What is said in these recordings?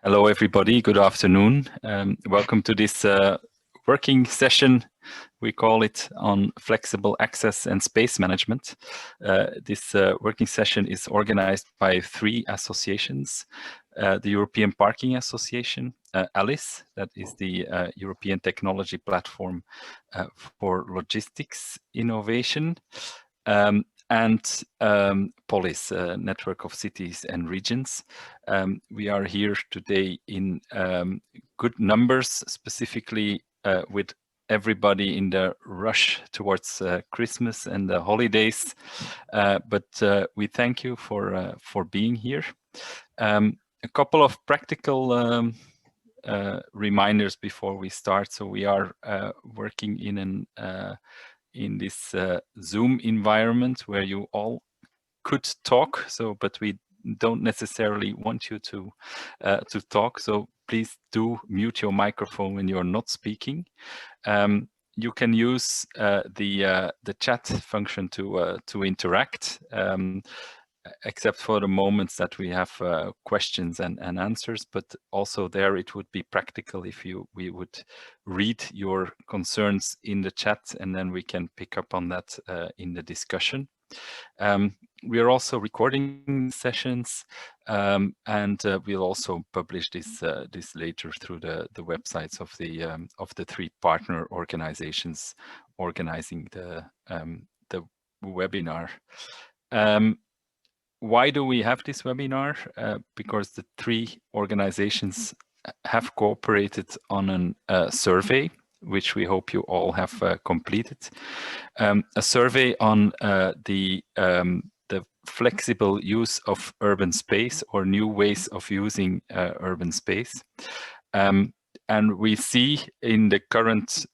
Hello, everybody. Good afternoon. Welcome to this working session. We call it on flexible access and space management. This working session is organized by three associations. The European Parking Association, ALICE, that is the European Technology Platform for Logistics Innovation, and POLIS, Network of Cities and Regions. We are here today in good numbers, specifically with everybody in the rush towards Christmas and the holidays. But we thank you for being here. A couple of practical reminders before we start. So we are working in this Zoom environment where you all could talk. But we don't necessarily want you to talk. So please do mute your microphone when you're not speaking. You can use the chat function to interact, except for the moments that we have questions and answers. But also there, it would be practical if we would read your concerns in the chat, and then we can pick up on that in the discussion. We are also recording sessions, and we'll also publish this later through the websites of the three partner organizations organizing the webinar. Why do we have this webinar? Because the three organizations have cooperated on a survey, which we hope you all have completed. A survey on the flexible use of urban space or new ways of using urban space. And we see in the current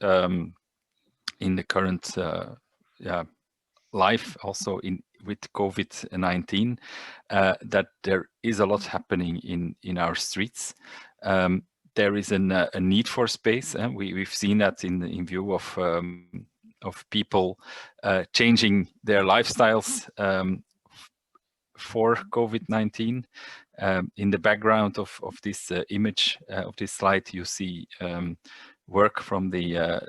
life, also with COVID-19, that there is a lot happening in our streets. There is a need for space, and we've seen that in view of people changing their lifestyles for COVID-19. In the background of this image of this slide, you see work from the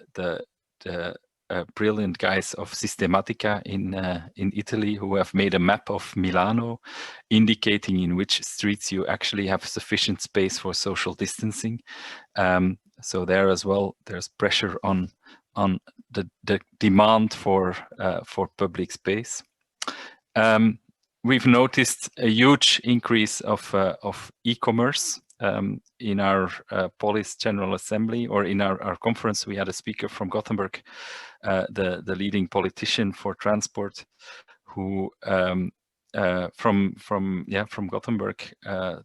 brilliant guys of Systematica in Italy, who have made a map of Milano, indicating in which streets you actually have sufficient space for social distancing. So there as well, there's pressure on the demand for public space. We've noticed a huge increase of e-commerce. In our POLIS General Assembly, or in our conference, we had a speaker from Gothenburg, the leading politician for transport, who from Gothenburg,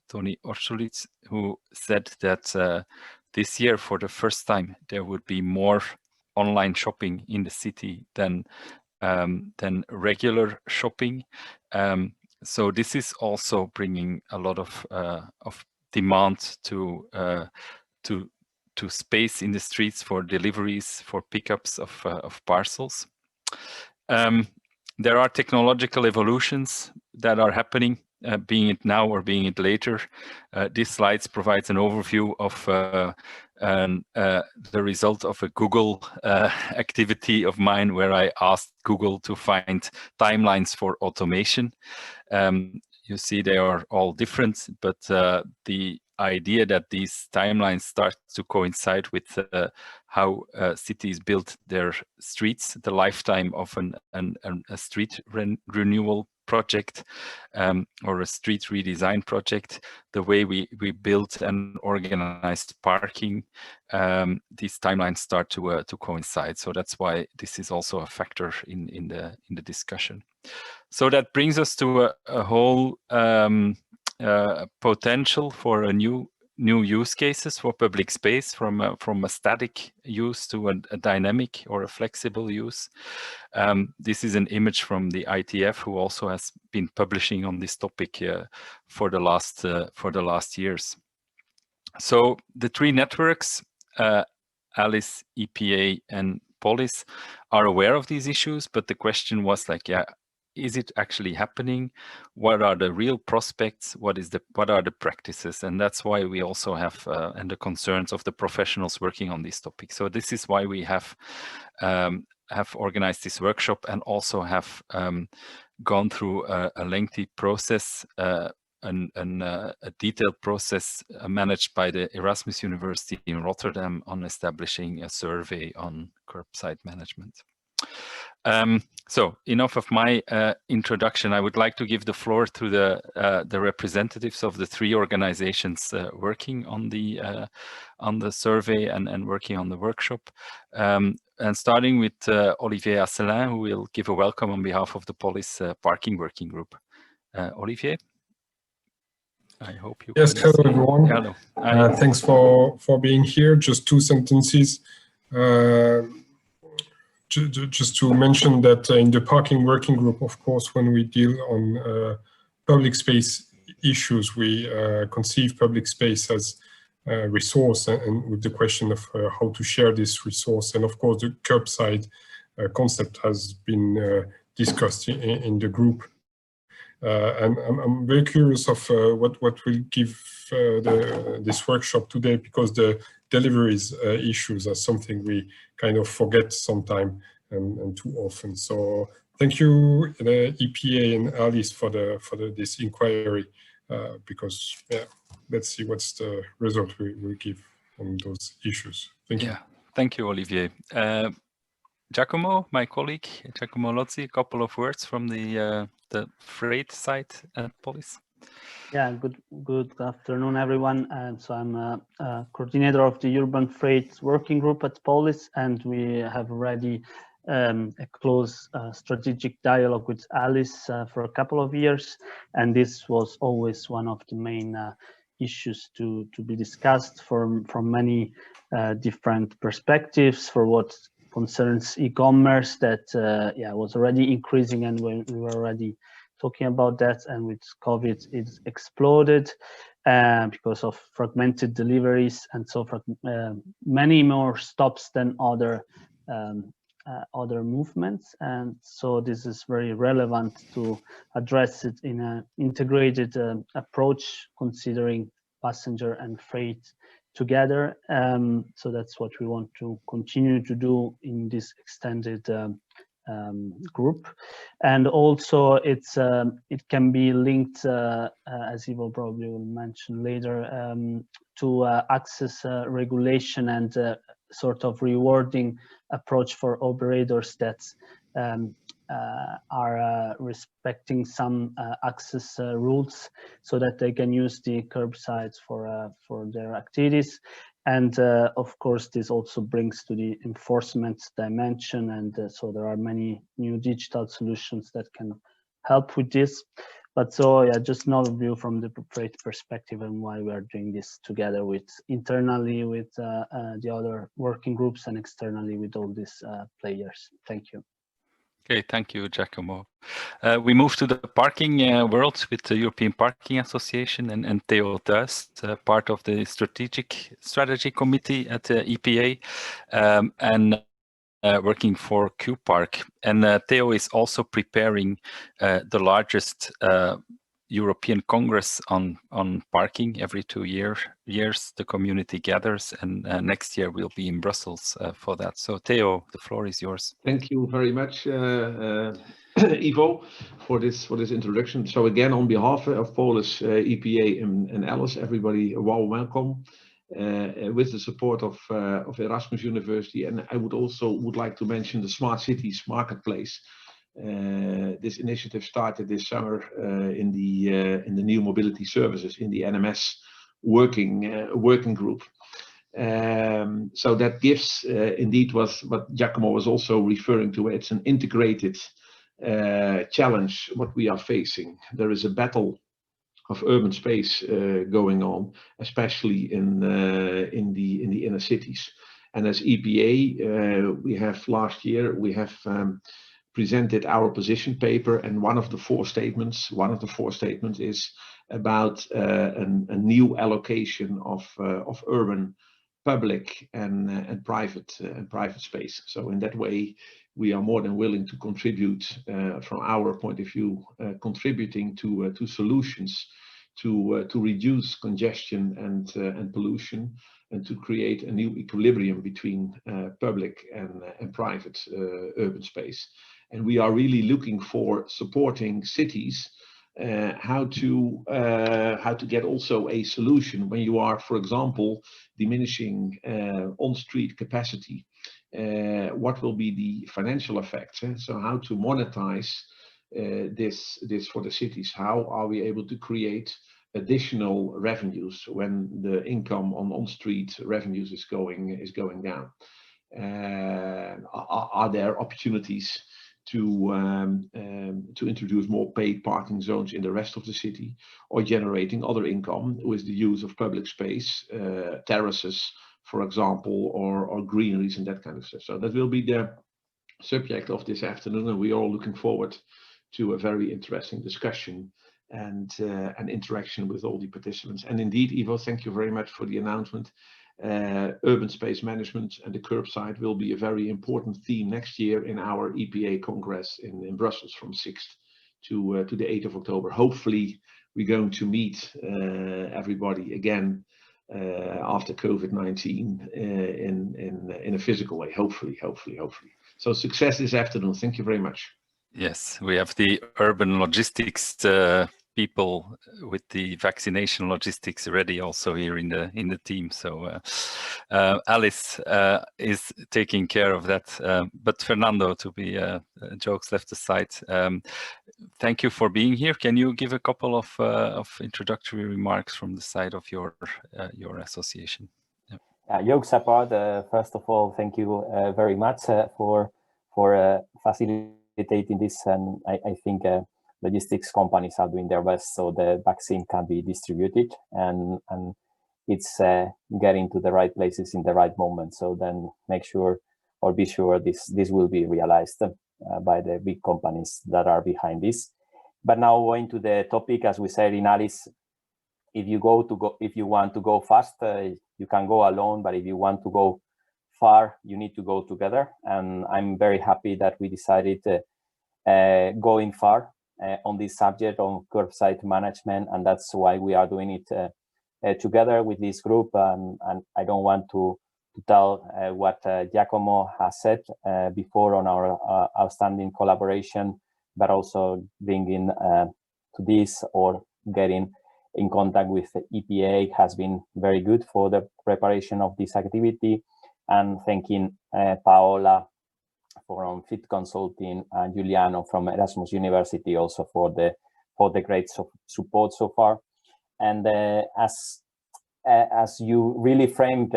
Tony Orsolitz, who said that this year, for the first time, there would be more online shopping in the city than regular shopping. So this is also bringing a lot of demand to space in the streets for deliveries, for pickups of parcels. There are technological evolutions that are happening, being it now or being it later. This slide provides an overview of the result of a Google activity of mine, where I asked Google to find timelines for automation. You see they are all different, but the idea that these timelines start to coincide with how cities build their streets, the lifetime of a street renewal project, or a street redesign project, the way we build and organize parking, these timelines start to coincide. So that's why this is also a factor in the discussion. So that brings us to a whole potential for a new use cases for public space, from a static use to a dynamic or a flexible use. This is an image from the ITF, who also has been publishing on this topic for the last years. So the three networks, ALICE, EPA, and POLIS, are aware of these issues, but the question was like, is it actually happening? What are the real prospects? What are the practices? And that's why we also have and the concerns of the professionals working on this topic. So this is why we have organized this workshop, and also have gone through a lengthy process, a detailed process managed by the Erasmus University in Rotterdam on establishing a survey on curbside management. So enough of my introduction. I would like to give the floor to the representatives of the three organizations working on the survey and working on the workshop. And starting with Olivier Asselin, who will give a welcome on behalf of the POLIS Parking Working Group. Olivier, I hope you Yes, hello everyone. Hello. Thanks for being here. Just 2 sentences. Just to mention that in the parking working group, of course, when we deal on public space issues, we conceive public space as a resource, and with the question of how to share this resource. And of course, the curbside concept has been discussed in the group. And I'm very curious of what will give this workshop today, because the deliveries issues are something we kind of forget sometime and too often. So thank you, the EPA and Alice, for this inquiry, because yeah, let's see what's the result we will give on those issues. Thank you. Yeah, thank you, Olivier. Giacomo, my colleague, Giacomo Lozzi, a couple of words from the freight side at POLIS. Yeah, good afternoon, everyone. And so I'm a coordinator of the Urban Freight Working Group at POLIS, and we have already a close strategic dialogue with Alice for a couple of years, and this was always one of the main issues to be discussed from many different perspectives. For what concerns e-commerce, that was already increasing, and we were already talking about that, and with COVID it exploded because of fragmented deliveries, and so many more stops than other movements. And so this is very relevant to address it in an integrated approach, considering passenger and freight together. So that's what we want to continue to do in this extended group. And also it can be linked, as Ivo probably will mention later, to access regulation and sort of rewarding approach for operators that are respecting some access rules, so that they can use the curbsides for their activities. And of course, this also brings to the enforcement dimension, and so there are many new digital solutions that can help with this. But so yeah, just an overview from the freight perspective and why we are doing this together internally with the other working groups, and externally with all these players. Thank you. Okay, thank you, Giacomo. We move to the parking world with the European Parking Association and Theo Thuis, part of the strategy committee at the EPA, and working for QPark. And Theo is also preparing the largest European Congress on parking. Every 2 years the community gathers, and next year we'll be in Brussels for that. So Theo, the floor is yours. Thank you very much, Ivo, for this introduction. So again, on behalf of POLIS, EPA and Alice, everybody, a warm welcome with the support of Erasmus University. And I would like to mention the Smart Cities Marketplace. This initiative started this summer in the new mobility services in the NMS working group. So that gives indeed what Giacomo was also referring to. It's an integrated challenge what we are facing. There is a battle of urban space going on, especially in the inner cities. And as EPA, we have last year presented our position paper, and one of the four statements is about a new allocation of urban public and private space. So in that way, we are more than willing to contribute from our point of view, contributing to solutions to reduce congestion and pollution, and to create a new equilibrium between public and private urban space. And we are really looking for supporting cities how to get also a solution when you are, for example, diminishing on-street capacity. What will be the financial effects? So how to monetize this for the cities? How are we able to create additional revenues when the income on street revenues is going down? Are there opportunities to introduce more paid parking zones in the rest of the city, or generating other income with the use of public space, terraces, for example, or greeneries and that kind of stuff? So that will be the subject of this afternoon, and we are all looking forward to a very interesting discussion and interaction with all the participants. And indeed, Ivo, thank you very much for the announcement. Urban space management and the curbside will be a very important theme next year in our EPA Congress in Brussels from 6th to the 8th of October. Hopefully, we're going to meet everybody again after COVID-19 in a physical way. Hopefully. So success this afternoon. Thank you very much. Yes, we have the urban logistics people with the vaccination logistics ready also here in the team. So Alice is taking care of that. But Fernando, to be jokes left aside, thank you for being here. Can you give a couple of introductory remarks from the side of your association? Jokes apart, first of all, thank you very much for facilitating this, and I think logistics companies are doing their best so the vaccine can be distributed and it's getting to the right places in the right moment. So then make sure or be sure this will be realized by the big companies that are behind this. But now going to the topic, as we said in Alice, if you want to go fast, you can go alone, but if you want to go far, you need to go together. And I'm very happy that we decided going far on this subject on curbside management, and that's why we are doing it together with this group. And I don't want to tell what Giacomo has said before on our outstanding collaboration, but also bringing to this or getting in contact with the EPA has been very good for the preparation of this activity. And thanking Paola from Fit Consulting and Giuliano from Erasmus University also for the great support so far. And as you really framed,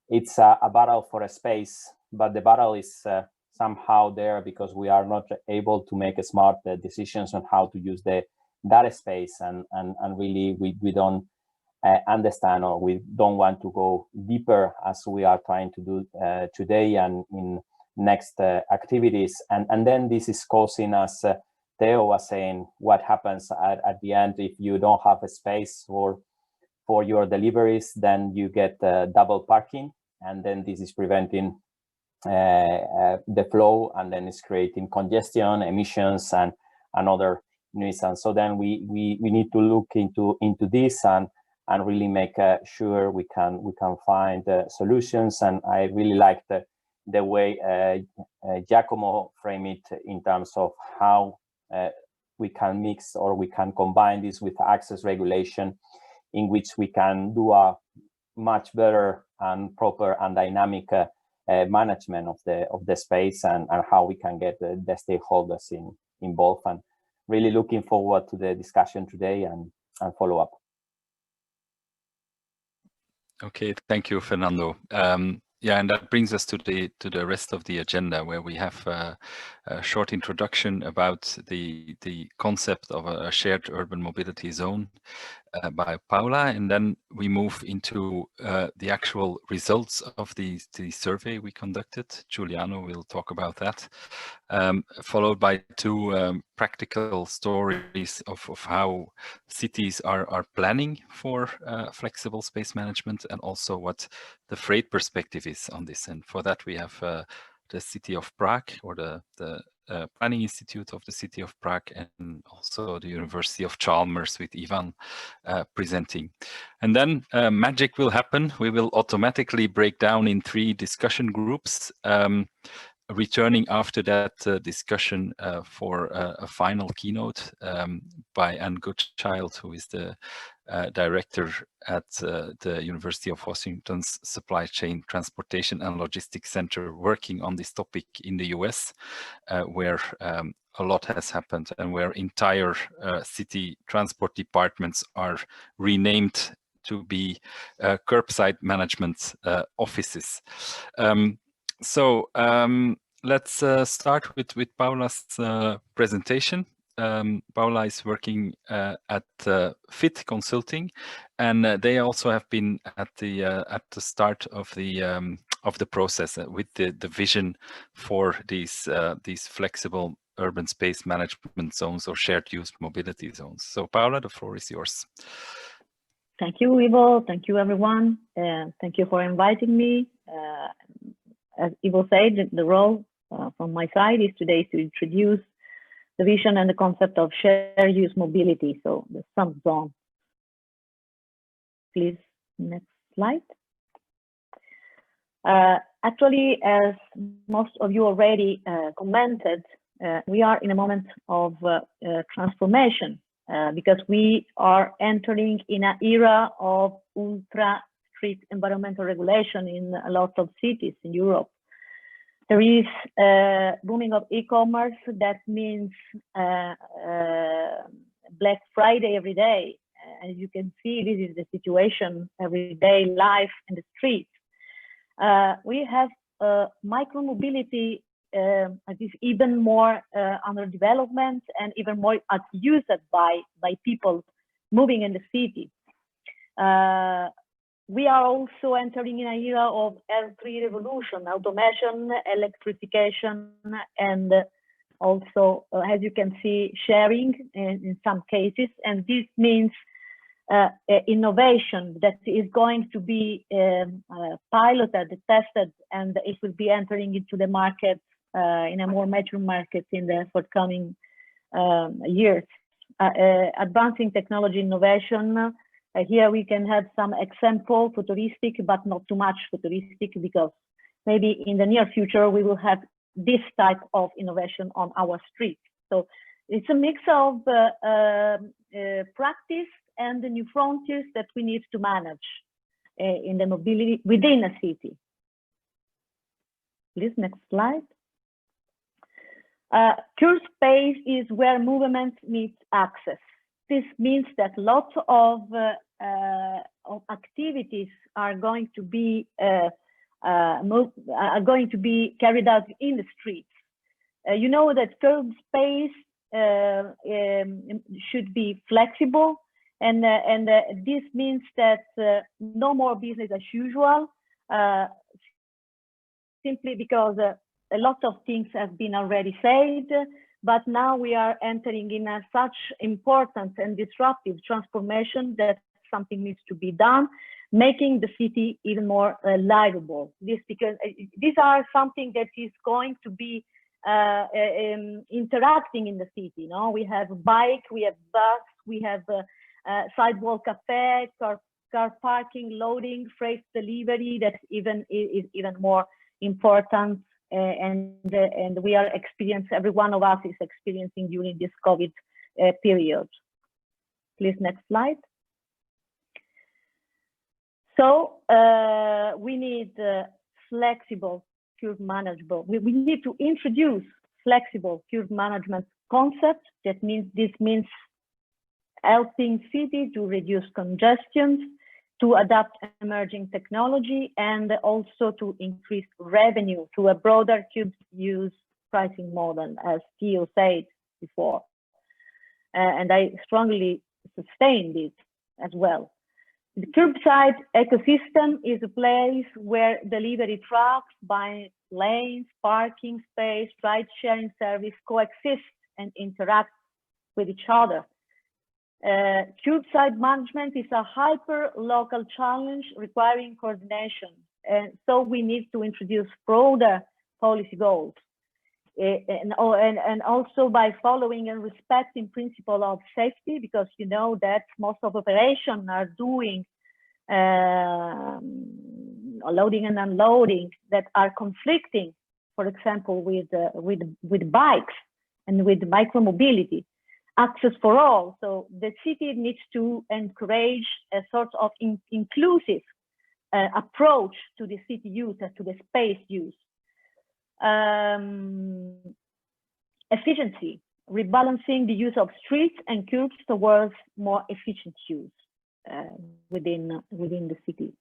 it's a battle for a space, but the battle is somehow there because we are not able to make smart decisions on how to use that space, and really we don't understand, or we don't want to go deeper as we are trying to do today and in next activities. And then this is causing us, Theo was saying, what happens at the end if you don't have a space for your deliveries, then you get double parking, and then this is preventing the flow, and then it's creating congestion, emissions, and other nuisance. So then we need to look into this and really make sure we can find solutions. And I really like the way Giacomo framed it in terms of how we can mix or we can combine this with access regulation, in which we can do a much better and proper and dynamic management of the space, and how we can get the stakeholders involved. And really looking forward to the discussion today and follow up. Okay, thank you, Fernando. Yeah, and that brings us to the rest of the agenda, where we have a short introduction about the concept of a shared urban mobility zone, by Paula, and then we move into the actual results of the survey we conducted. Giuliano will talk about that, followed by two practical stories of how cities are planning for flexible space management, and also what the freight perspective is on this. And for that we have the City of Prague, or the Planning Institute of the City of Prague, and also the University of Chalmers with Ivan presenting. And then magic will happen. We will automatically break down in 3 discussion groups, returning after that discussion for a final keynote by Anne Goodchild, who is the director at the University of Washington's Supply Chain Transportation and Logistics Center, working on this topic in the US, where a lot has happened, and where entire city transport departments are renamed to be curbside management offices. Let's start with Paula's presentation. Paula is working at FIT Consulting, and they also have been at the start of the process with the vision for these flexible urban space management zones, or shared use mobility zones. So Paula, the floor is yours. Thank you, Ivo. Thank you, everyone. Thank you for inviting me. As Ivo said, the role from my side is today to introduce the vision and the concept of shared use mobility, so the SUMP zone. Please, next slide. Actually, as most of you already commented, we are in a moment of transformation because we are entering in an era of ultra strict environmental regulation in a lot of cities in Europe. There is booming of e-commerce. That means Black Friday every day. As you can see, this is the situation every day life in the streets. We have micro-mobility is even more under development and even more used by people moving in the city. We are also entering in an era of L3 revolution, automation, electrification, and also, as you can see, sharing in some cases. And this means innovation that is going to be piloted, tested, and it will be entering into the market in a more mature market in the forthcoming years. Advancing technology innovation. Here we can have some example, futuristic, but not too much futuristic, because maybe in the near future we will have this type of innovation on our streets. So it's a mix of practice and the new frontiers that we need to manage in the mobility within a city. Please, next slide. Curb space is where movement meets access. This means that lots of activities are going to be carried out in the streets. You know that curb space should be flexible, and this means that no more business as usual, simply because a lot of things have been already said. But now we are entering in such important and disruptive transformation that something needs to be done, making the city even more livable. Because these are something that is going to be interacting in the city. You know, we have bike, we have bus, we have sidewalk cafe, car parking, loading, freight delivery. That is even more important. And we are experiencing, every one of us is experiencing during this COVID period. Please, next slide. So we need flexible curb manageable. We need to introduce flexible curb management concept. This means helping cities to reduce congestion, to adapt emerging technology, and also to increase revenue through a broader curb use pricing model, as Theo said before. And I strongly sustain this. as well. The curbside ecosystem is a place where delivery trucks, bike lanes, parking space, ride-sharing service coexist and interact with each other. Curbside management is a hyper-local challenge requiring coordination, and so we need to introduce broader policy goals. And also by following and respecting principle of safety, because you know that most of operations are doing loading and unloading that are conflicting, for example, with bikes and with micromobility, access for all. So the city needs to encourage a sort of inclusive approach to the city use and to the space use. Efficiency, rebalancing the use of streets and curbs towards more efficient use within the city.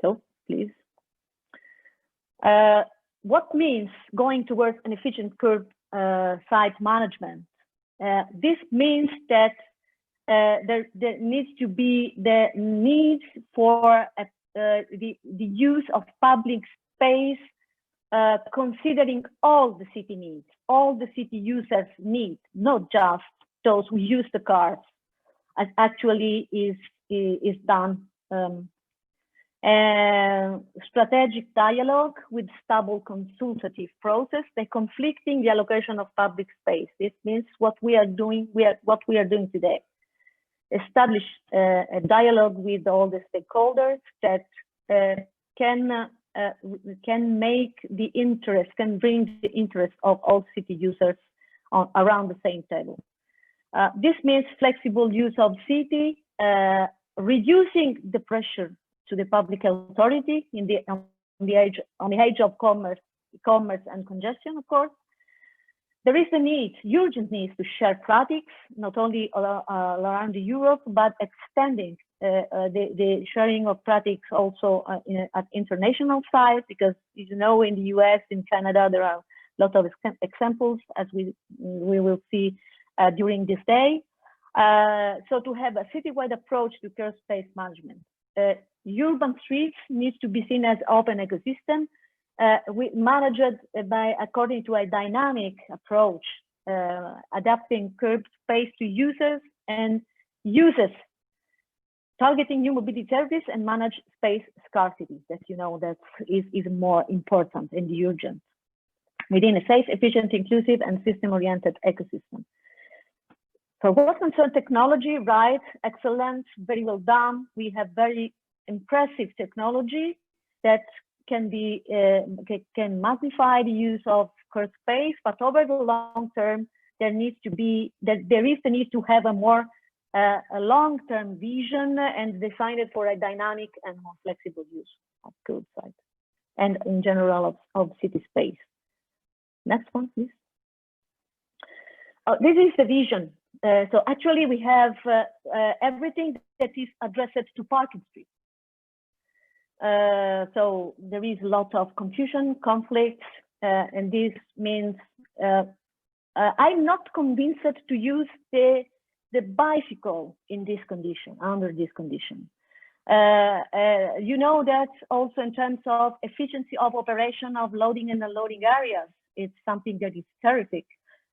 So please, what means going towards an efficient curb site management? This means that there needs to be the need for the use of public space, considering all the city needs, all the city users need, not just those who use the cars, as actually is done. Strategic dialogue with stable consultative process, the conflicting the allocation of public space. This means what we are doing, what we are doing today. Establish a dialogue with all the stakeholders that can make the interest, can bring the interest of all city users around the same table. This means flexible use of city, reducing the pressure to the public authority on the age of commerce and congestion, of course. There is a need, urgent need to share practices, not only around Europe, but extending the sharing of practices also at international side, because you know, in the US, in Canada, there are a lot of examples, as we will see during this day. So to have a citywide approach to curb space management. Urban streets needs to be seen as open ecosystem. We manage it according to a dynamic approach, adapting curb space to users and uses, targeting new mobility service and manage space scarcity. That you know that is more important and urgent within a safe, efficient, inclusive, and system-oriented ecosystem. For what concerns technology, right? Excellent, very well done. We have very impressive technology that can magnify the use of curb space, but over the long term, there is the need to have a more a long-term vision and design it for a dynamic and more flexible use of curbside and in general of city space. Next one, please. This is the vision. So actually we have everything that is addressed to parking streets. So there is a lot of confusion, conflicts, and this means I'm not convinced to use the bicycle in this condition, under this condition. You know that also in terms of efficiency of operation of loading and unloading areas, it's something that is terrific.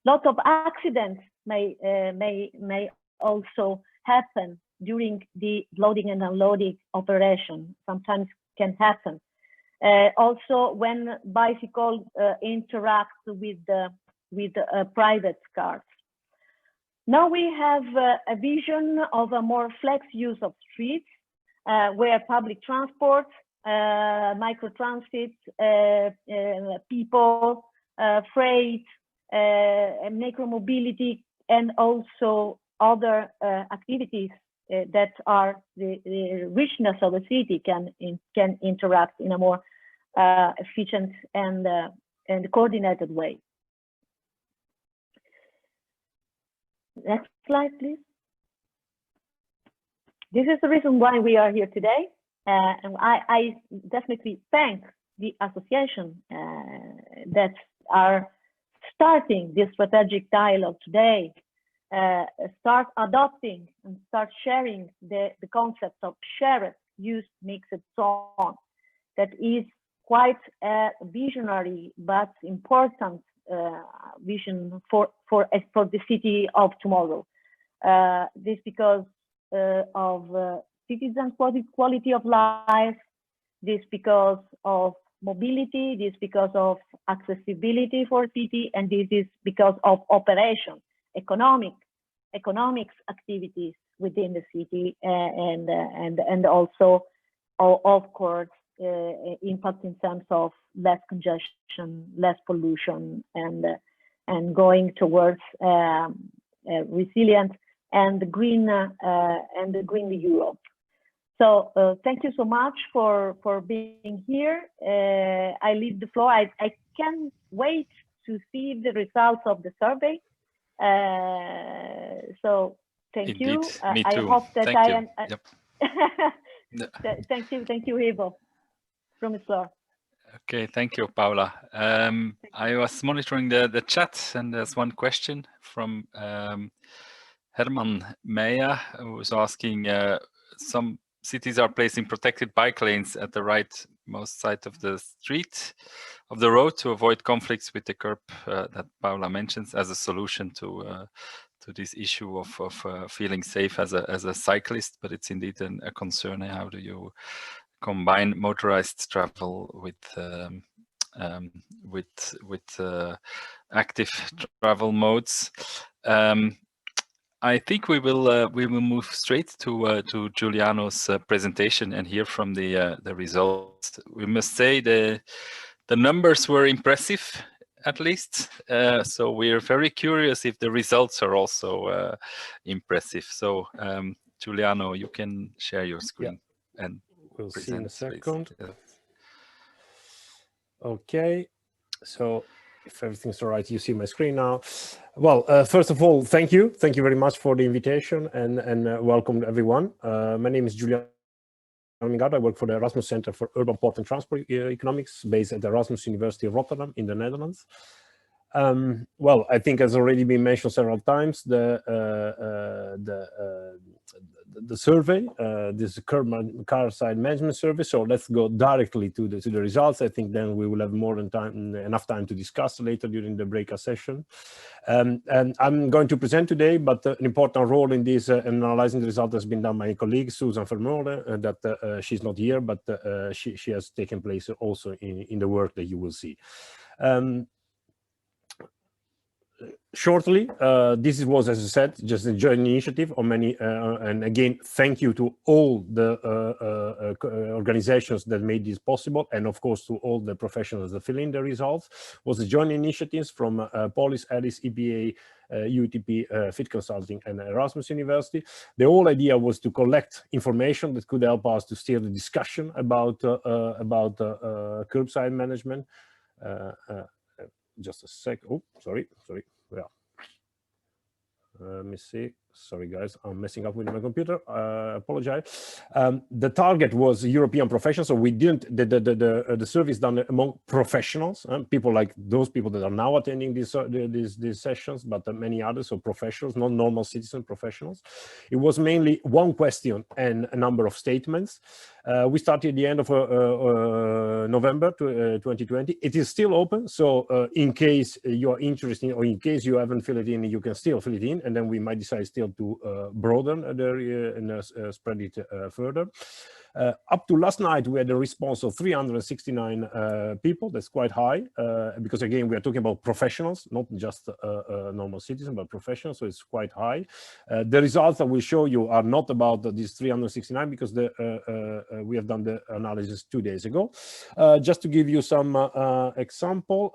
Lot of accidents may also happen during the loading and unloading operation. Sometimes can happen. Also, when bicycles interact with private cars. Now we have a vision of a more flex use of streets, where public transport, microtransit, people, freight, micromobility, and also other activities that are the richness of a city can interact in a more efficient and coordinated way. Next slide, please. This is the reason why we are here today, and I definitely thank the association that are starting this strategic dialogue today. start adopting and start sharing the concept of shared, used, mixed, so on. That is quite a visionary but important vision for the city of tomorrow. This because of citizen quality of life, this because of mobility, this because of accessibility for city, and this is because of operation, economics activities within the city, and also, of course, impact in terms of less congestion, less pollution, and going towards resilient and green Europe. So thank you so much for being here. I leave the floor. I can't wait to see the results of the survey. So thank Indeed. you. Me too. I hope that thank I you. am. Yep. Thank you, Ivo. From the floor. Okay, thank you, Paula. I was monitoring the chat, and there's one question from Herman Meyer, who was asking, some cities are placing protected bike lanes at the rightmost side of the street, of the road, to avoid conflicts with the curb that Paula mentions as a solution to this issue of feeling safe as a cyclist. But it's indeed a concern. How do you combine motorized travel with active travel modes? I think we will move straight to Giuliano's presentation and hear from the results. We must say the numbers were impressive, at least. So we're very curious if the results are also impressive. So Giuliano, you can share your screen and we'll present, see in a second. Please. Okay, so if everything's all right, you see my screen now. Well, first of all, thank you very much for the invitation, and welcome everyone. My name is Giuliano. I work for the Erasmus Center for Urban Port and Transport Economics, based at Erasmus University Rotterdam in the Netherlands. Well, I think has already been mentioned several times, the survey, this car side management survey. So let's go directly to the results. I think then we will have more than enough time to discuss later during the breakout session. And I'm going to present today, but an important role in this analyzing the result has been done by my colleague Susan Vermeulen. That she's not here, but she has taken place also in the work that you will see. Shortly, this was, as I said, just a joint initiative on many, and again, thank you to all the organizations that made this possible, and of course to all the professionals that fill in the results. Was a joint initiatives from POLIS, ALICE, EBA, UTP, Fit Consulting, and Erasmus University. The whole idea was to collect information that could help us to steer the discussion about curbside management. Just a sec. Oh, sorry. Yeah. Let me see. Sorry, guys, I'm messing up with my computer. Apologize. The target was European professionals, so we didn't. The survey is done among professionals, people like those people that are now attending these sessions, but many others, so professionals, not normal citizen professionals. It was mainly one question and a number of statements. We started at the end of November 2020. It is still open, so in case you are interested, or in case you haven't filled it in, you can still fill it in, and then we might decide still to broaden and spread it further. Up to last night, we had a response of 369 people. That's quite high, because again, we are talking about professionals, not just normal citizens, but professionals, so it's quite high. The results that we show you are not about these 369, because we have done the analysis 2 days ago. Just to give you some example,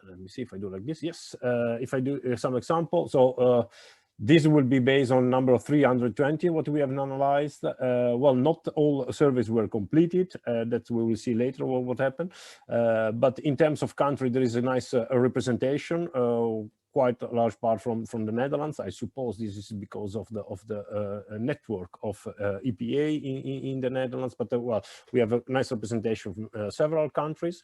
let me see if I do like this. Yes, if I do some example. So this will be based on number of 320, what we have analyzed. Well, not all surveys were completed. That we will see later what happened. But in terms of country, there is a nice representation. Quite a large part from the Netherlands. I suppose this is because of the network of EPA in the Netherlands. But well, we have a nice representation from several countries.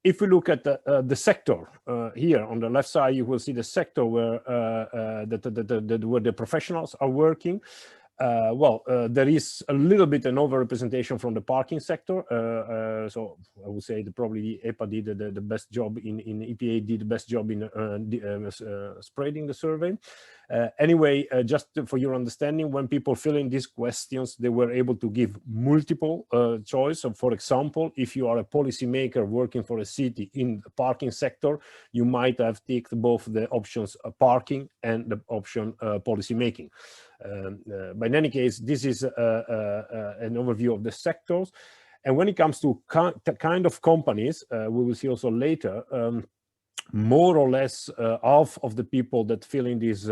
if we look at the sector here on the left side, you will see the sector where where the professionals are working. There is a little bit an overrepresentation from the parking sector. So I would say that probably EPA did the best job in EPA did the best job in spreading the survey. Anyway, just for your understanding, when people fill in these questions, they were able to give multiple choice. So for example, if you are a policymaker working for a city in the parking sector, you might have ticked both the options parking and the option policy making. But in any case, this is an overview of the sectors. And when it comes to kind of companies, we will see also later, more or less half of the people that fill in this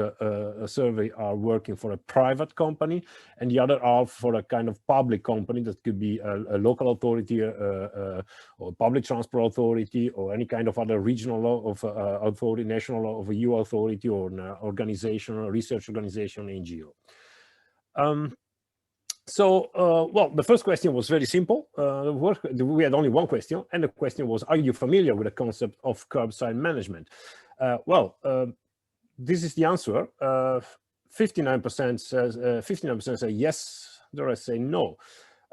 survey are working for a private company, and the other half for a kind of public company that could be a local authority or public transport authority or any kind of other regional law of authority, national law of a EU authority or an organization, a research organization, NGO. Well, the first question was very simple. We had only one question, and the question was, are you familiar with the concept of curbside management? This is the answer. 59% say yes, the rest say no.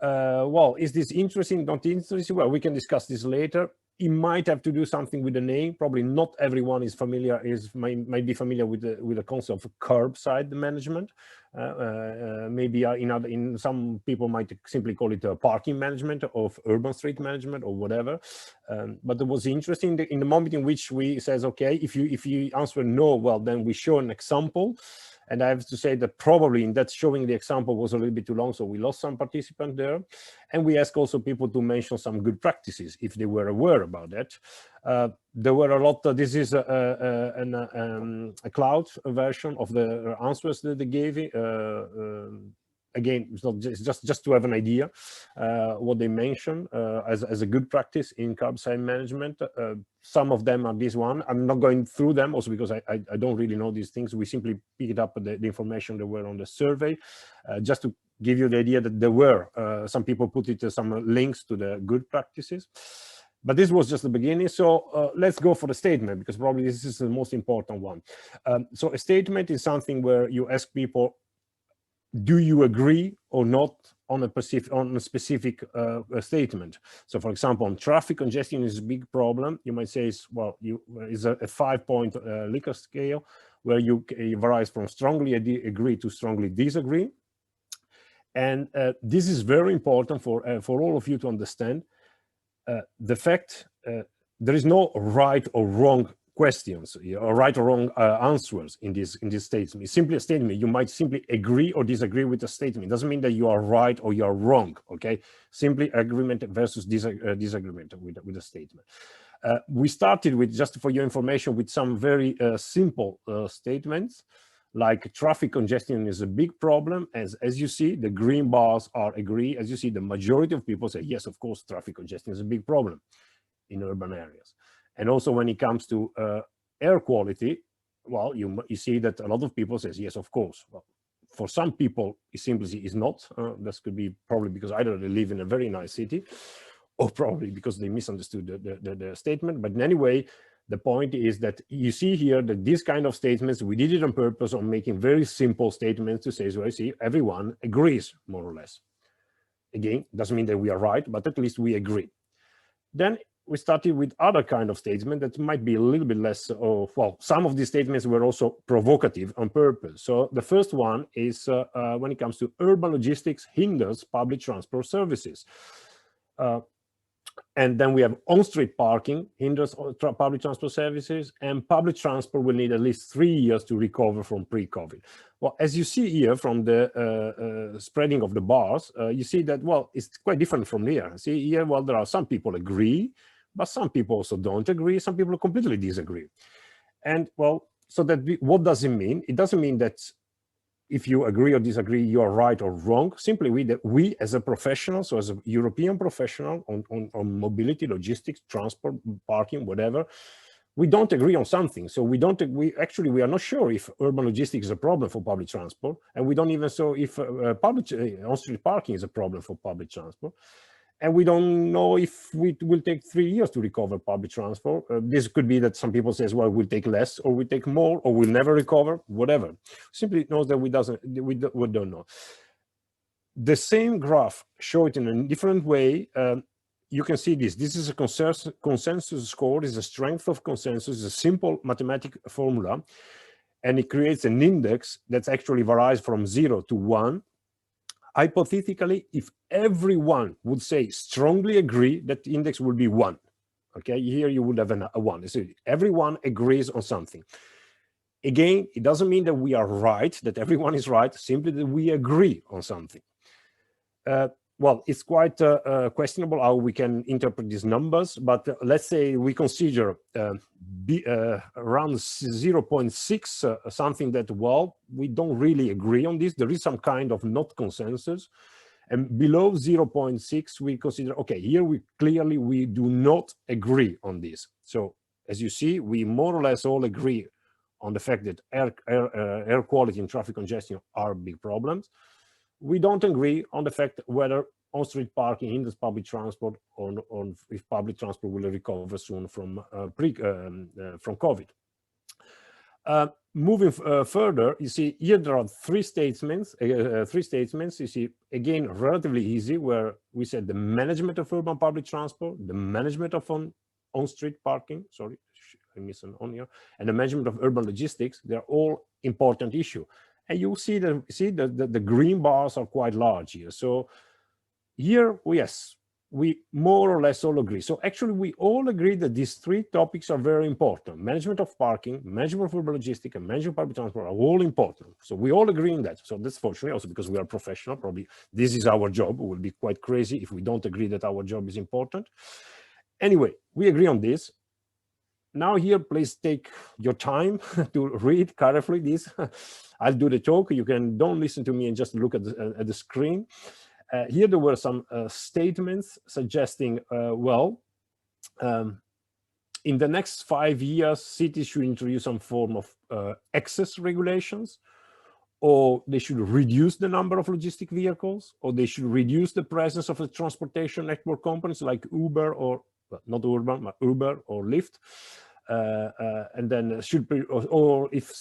Well, is this interesting, not interesting? Well, we can discuss this later. It might have to do something with the name. Probably not everyone is familiar, might be familiar with the concept of curbside management. Maybe in some people might simply call it parking management or urban street management or whatever. But it was interesting in the moment in which we says, okay, if you answer no, well, then we show an example. And I have to say that probably in that showing the example was a little bit too long, so we lost some participants there. And we asked also people to mention some good practices if they were aware about that. There were a lot. This is a cloud version of the answers that they gave. Again, it's just to have an idea what they mention as a good practice in curbside management. Some of them are this one. I'm not going through them also because I don't really know these things. We simply picked up the information that were on the survey just to give you the idea that there were some people put it some links to the good practices. But this was just the beginning. So let's go for the statement, because probably this is the most important one. So a statement is something where you ask people, do you agree or not on a specific statement? So, for example, on traffic congestion is a big problem. You might say, well, it's a 5-point Likert scale where it varies from strongly agree to strongly disagree. And this is very important for all of you to understand. The fact there is no right or wrong questions or right or wrong answers in this statement. It's simply a statement. You might simply agree or disagree with the statement. It doesn't mean that you are right or you are wrong. Okay, simply agreement versus disagreement with the statement. We started with, just for your information, with some very simple statements, like traffic congestion is a big problem. As you see, the green bars are agree. As you see, the majority of people say yes, of course, traffic congestion is a big problem in urban areas. And also when it comes to air quality, well, you see that a lot of people says, yes, of course. Well, for some people, it simply is not. This could be probably because either they live in a very nice city or probably because they misunderstood the statement. But in any way, the point is that you see here that these kind of statements, we did it on purpose on making very simple statements to say, so I see everyone agrees more or less. Again, doesn't mean that we are right, but at least we agree. Then we started with other kind of statement that might be a little bit less, well, some of these statements were also provocative on purpose. So the first one is when it comes to urban logistics hinders public transport services. And then we have on-street parking hinders public transport services, and public transport will need at least 3 years to recover from pre-COVID. Well, as you see here from the spreading of the bars, you see that, well, it's quite different from here. See here, well, there are some people agree, but some people also don't agree. Some people completely disagree. And well, so that what does it mean? It doesn't mean that if you agree or disagree, you are right or wrong. Simply we as a professional, so as a European professional on mobility, logistics, transport, parking, whatever, we don't agree on something. So we are not sure if urban logistics is a problem for public transport, and we don't even know if on-street parking is a problem for public transport. And we don't know if it will take 3 years to recover public transport. This could be that some people say, well, we'll take less, or we'll take more, or we'll never recover, whatever. Simply knows that we don't know. The same graph show it in a different way. You can see this. This is a consensus score. This is a strength of consensus. It's a simple mathematical formula, and it creates an index that actually varies from 0 to 1. Hypothetically, if everyone would say strongly agree, that the index will be 1. Okay, here you would have a 1. So everyone agrees on something. Again, it doesn't mean that we are right, that everyone is right, simply that we agree on something. Well, it's quite questionable how we can interpret these numbers, but let's say we consider around 0.6 something that, well, we don't really agree on this. There is some kind of not consensus. And below 0.6, we consider, okay, here we clearly do not agree on this. So as you see, we more or less all agree on the fact that air quality and traffic congestion are big problems. We don't agree on the fact whether on-street parking hinders public transport or if public transport will recover soon from COVID. Moving further, you see here there are three statements. You see again relatively easy, where we said the management of urban public transport, the management of on-street parking. Sorry, I missed an on here, and the management of urban logistics. They're all important issues. And you see the green bars are quite large here. So here, yes, we more or less all agree. So actually, we all agree that these three topics are very important. Management of parking, management of urban logistics, and management of public transport are all important. So we all agree on that. So that's fortunately also because we are professional. Probably this is our job. It will be quite crazy if we don't agree that our job is important. Anyway, we agree on this. Now here, please take your time to read carefully this. I'll do the talk. You don't listen to me and just look at the screen. Here there were some statements suggesting, in the next 5 years, cities should introduce some form of access regulations, or they should reduce the number of logistic vehicles, or they should reduce the presence of the transportation network companies like Uber or, well, not Urban, but Uber or Lyft. And then should be, or if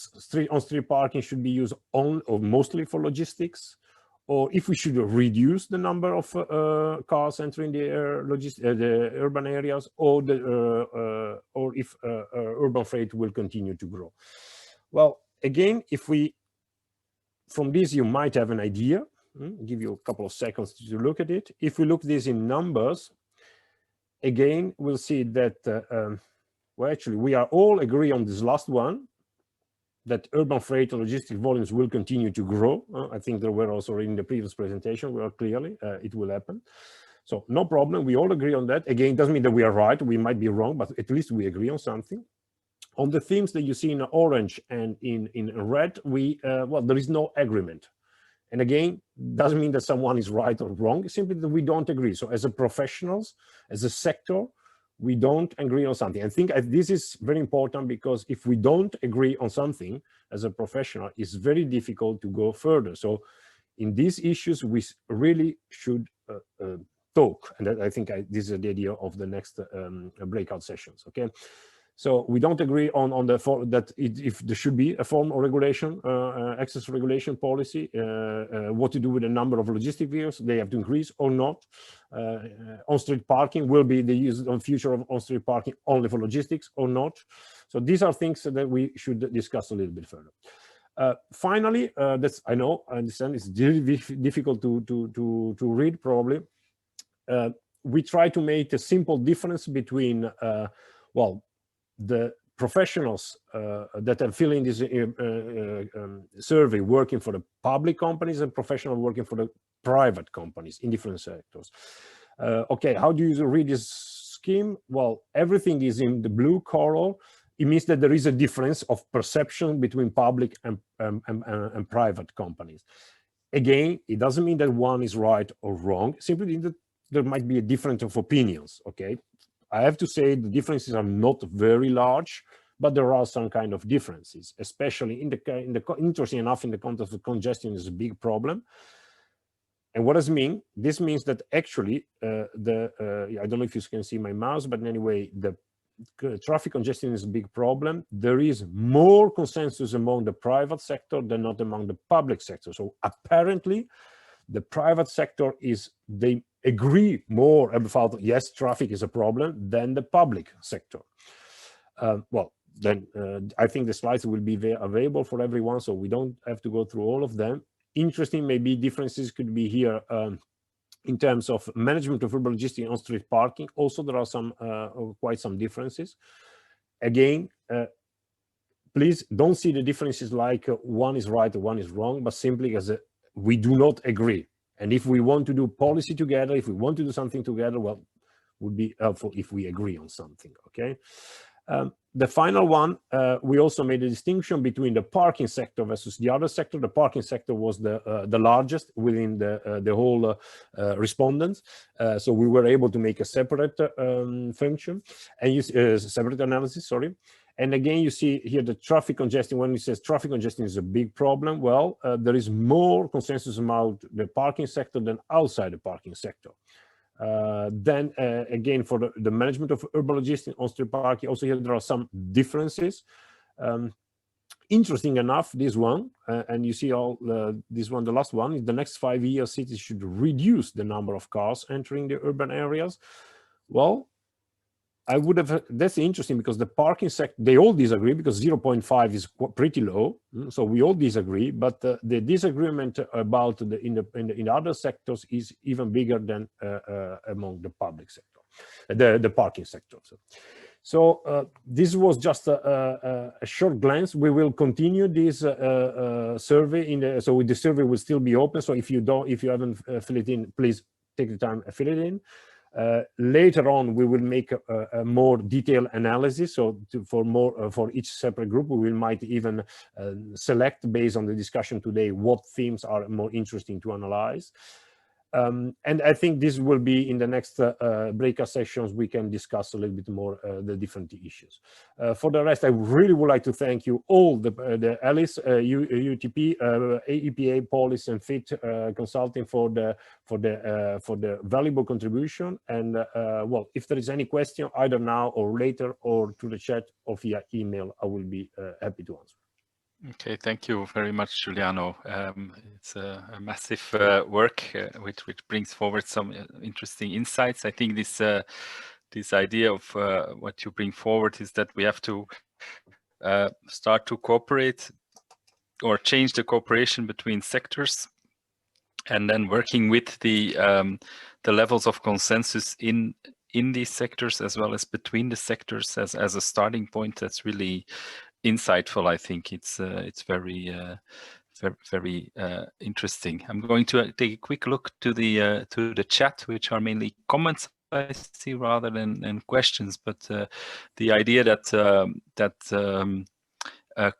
on-street parking should be used on or mostly for logistics, or if we should reduce the number of cars entering the urban areas, or if urban freight will continue to grow. Well, again, if we, from this you might have an idea. I'll give you a couple of seconds to look at it. If we look this in numbers, again, we'll see that well, actually, we are all agree on this last one, that urban freight and logistic volumes will continue to grow. I think there were also in the previous presentation, we are clearly, it will happen. So no problem, we all agree on that. Again, doesn't mean that we are right, we might be wrong, but at least we agree on something. On the themes that you see in orange and in red, well, there is no agreement. And again, doesn't mean that someone is right or wrong, it's simply that we don't agree. So as a professionals, as a sector, we don't agree on something. I think this is very important, because if we don't agree on something as a professional, it's very difficult to go further. So in these issues, we really should talk. And I think this is the idea of the next breakout sessions, okay? So we don't agree on if there should be a form of regulation, access regulation policy, what to do with the number of logistic vehicles, they have to increase or not. On-street parking will be the use on future of on-street parking only for logistics or not. So these are things that we should discuss a little bit further. Finally, I understand it's difficult to read probably. We try to make a simple difference between, well, the professionals that are filling this survey working for the public companies and professionals working for the private companies in different sectors. Okay, how do you read this scheme? Well, everything is in the blue color. It means that there is a difference of perception between public and private companies. Again, it doesn't mean that one is right or wrong, simply that there might be a difference of opinions, okay? I have to say the differences are not very large, but there are some kind of differences, especially interesting enough in the context of congestion is a big problem. And what does it mean? This means that actually I don't know if you can see my mouse, but anyway, the traffic congestion is a big problem. There is more consensus among the private sector than not among the public sector. So apparently the private sector they agree more about, yes, traffic is a problem, than the public sector. Well, then I think the slides will be available for everyone, so we don't have to go through all of them. Interesting, maybe differences could be here in terms of management of urban logistics on street parking. Also, there are some quite some differences. Again, please don't see the differences like one is right or one is wrong, but simply as we do not agree. And if we want to do policy together, if we want to do something together, well, it would be helpful if we agree on something, okay? The final one, we also made a distinction between the parking sector versus the other sector. The parking sector was the largest within the whole respondents. So we were able to make a separate function and use separate analysis, sorry. And again, you see here the traffic congestion. When it says traffic congestion is a big problem, well, there is more consensus about the parking sector than outside the parking sector. Then again, for the management of urban logistics on street parking, also here there are some differences. Interesting enough, this one, and you see all this one, the last one, in the next 5 years, cities should reduce the number of cars entering the urban areas. Well, I would have, that's interesting because the parking sector, they all disagree because 0.5 is pretty low. So we all disagree, but the disagreement about in the other sectors is even bigger than among the public sector, the parking sector. So this was just a short glance. We will continue this survey so the survey will still be open. So if you haven't filled it in, please take the time to fill it in. Later on, we will make a more detailed analysis. So for each separate group, we might even select based on the discussion today what themes are more interesting to analyze. And I think this will be in the next breakout sessions. We can discuss a little bit more the different issues. For the rest, I really would like to thank you all, the ALICE, UTP, EPA, POLIS, and FIT Consulting for the valuable contribution. And well, if there is any question either now or later or through the chat or via email, I will be happy to answer. Okay, thank you very much, Giuliano. It's a massive work which brings forward some interesting insights. I think this idea of what you bring forward is that we have to start to cooperate or change the cooperation between sectors, and then working with the levels of consensus in these sectors as well as between the sectors as a starting point. That's really insightful. I think it's very very interesting. I'm going to take a quick look to the chat, which are mainly comments I see rather than questions. But the idea that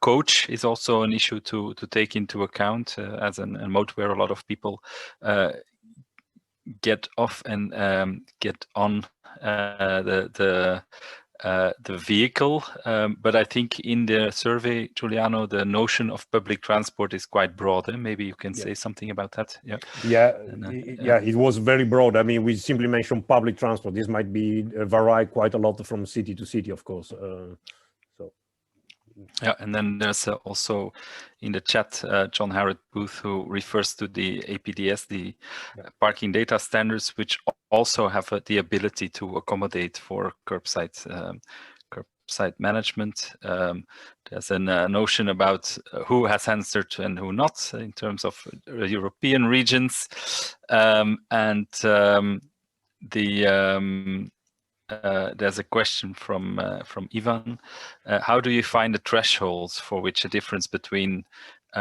coach is also an issue to take into account as a mode where a lot of people get off and get on the vehicle, but I think in the survey, Giuliano, the notion of public transport is quite broad. Maybe you can say something about that. Yeah, it was very broad. I mean, we simply mentioned public transport. This might be vary quite a lot from city to city, of course. Yeah, and then there's also in the chat John Harrod Booth, who refers to the APDS, the parking data standards, which also have the ability to accommodate for curbside management. There's a notion about who has answered and who not in terms of European regions, and there's a question from Ivan. How do you find the thresholds for which a difference between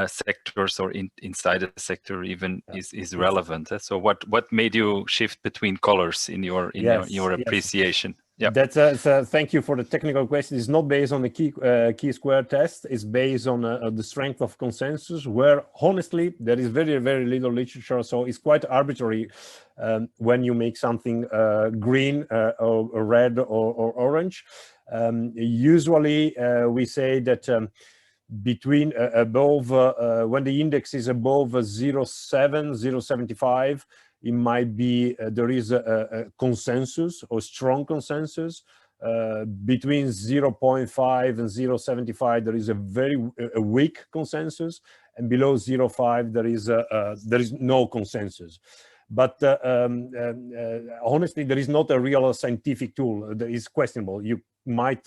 sectors or inside a sector even is relevant? So what made you shift between colors in your appreciation? Yeah, that's thank you for the technical question. It's not based on the key square test. It's based on the strength of consensus, where honestly there is very, very little literature. So it's quite arbitrary when you make something green or red or orange. Usually we say that between above, when the index is above 0.7, 0.75, it might be there is a consensus or strong consensus. Between 0.5 and 0.75, there is a very weak consensus, and below 0.5, there is no consensus. But honestly, there is not a real scientific tool that is questionable. You might,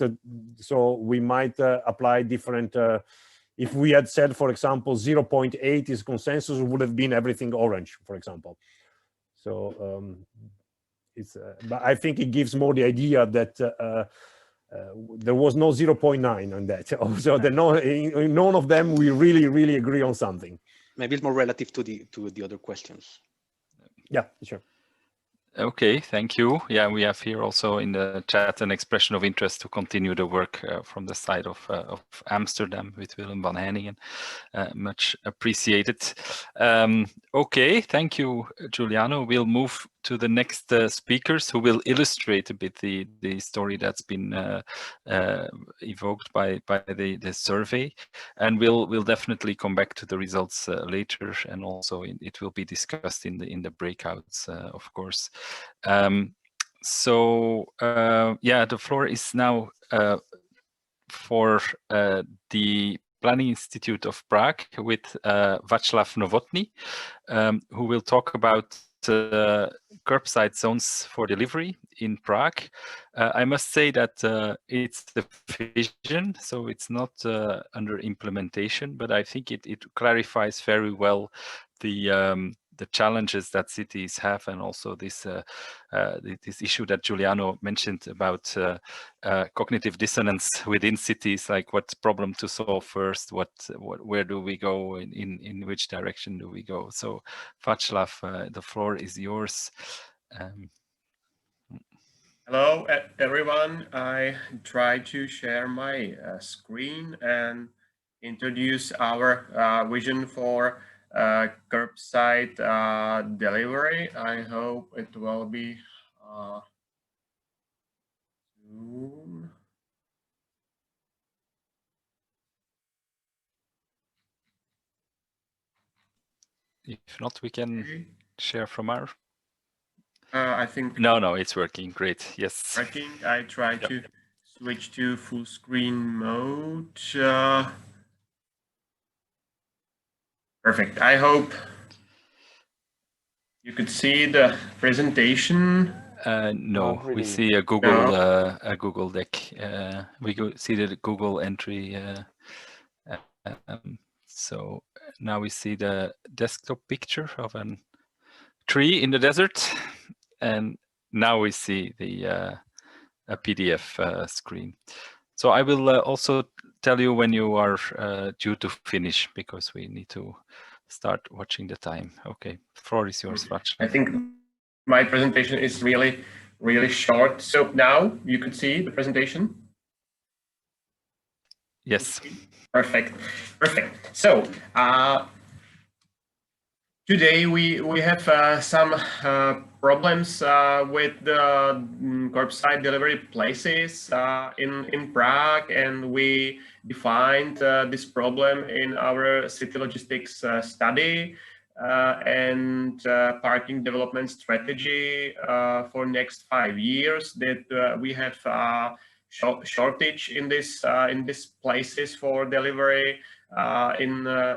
so we might apply different. If we had said, for example, 0.8 is consensus, would have been everything orange, for example. So it's, but I think it gives more the idea that there was no 0.9 on that. So in none of them we really agree on something. Maybe it's more relative to the other questions. Yeah, sure. Okay, thank you. Yeah, we have here also in the chat an expression of interest to continue the work from the side of Amsterdam with Willem van Heiningen. Much appreciated. Okay, thank you, Giuliano. We'll move to the next speakers who will illustrate a bit the story that's been evoked by the survey, and we'll definitely come back to the results later, and also it will be discussed in the breakouts, of course. So yeah, the floor is now for the Planning Institute of Prague with Václav Novotný, who will talk about curbside zones for delivery in Prague. I must say that it's the vision, so it's not under implementation, but I think it clarifies very well the challenges that cities have, and also this issue that Giuliano mentioned about cognitive dissonance within cities, like what problem to solve first, where do we go, in which direction do we go. So Václav, the floor is yours. Hello everyone, I try to share my screen and introduce our vision for curbside delivery. I hope it will be soon. If not, we can share from our. I think. No, it's working. Great. Yes. Working. I try to switch to full screen mode. Perfect. I hope you could see the presentation. No, really. We see a Google deck. We see the Google entry. So now we see the desktop picture of a tree in the desert, and now we see the a PDF screen. So I will also tell you when you are due to finish, because we need to start watching the time. Okay, the floor is yours, Václav. I think my presentation is really short. So now you could see the presentation. Yes. Perfect. So today we have some problems with the curbside delivery places in Prague, and we defined this problem in our city logistics study and parking development strategy for next 5 years, that we have shortage in this places for delivery,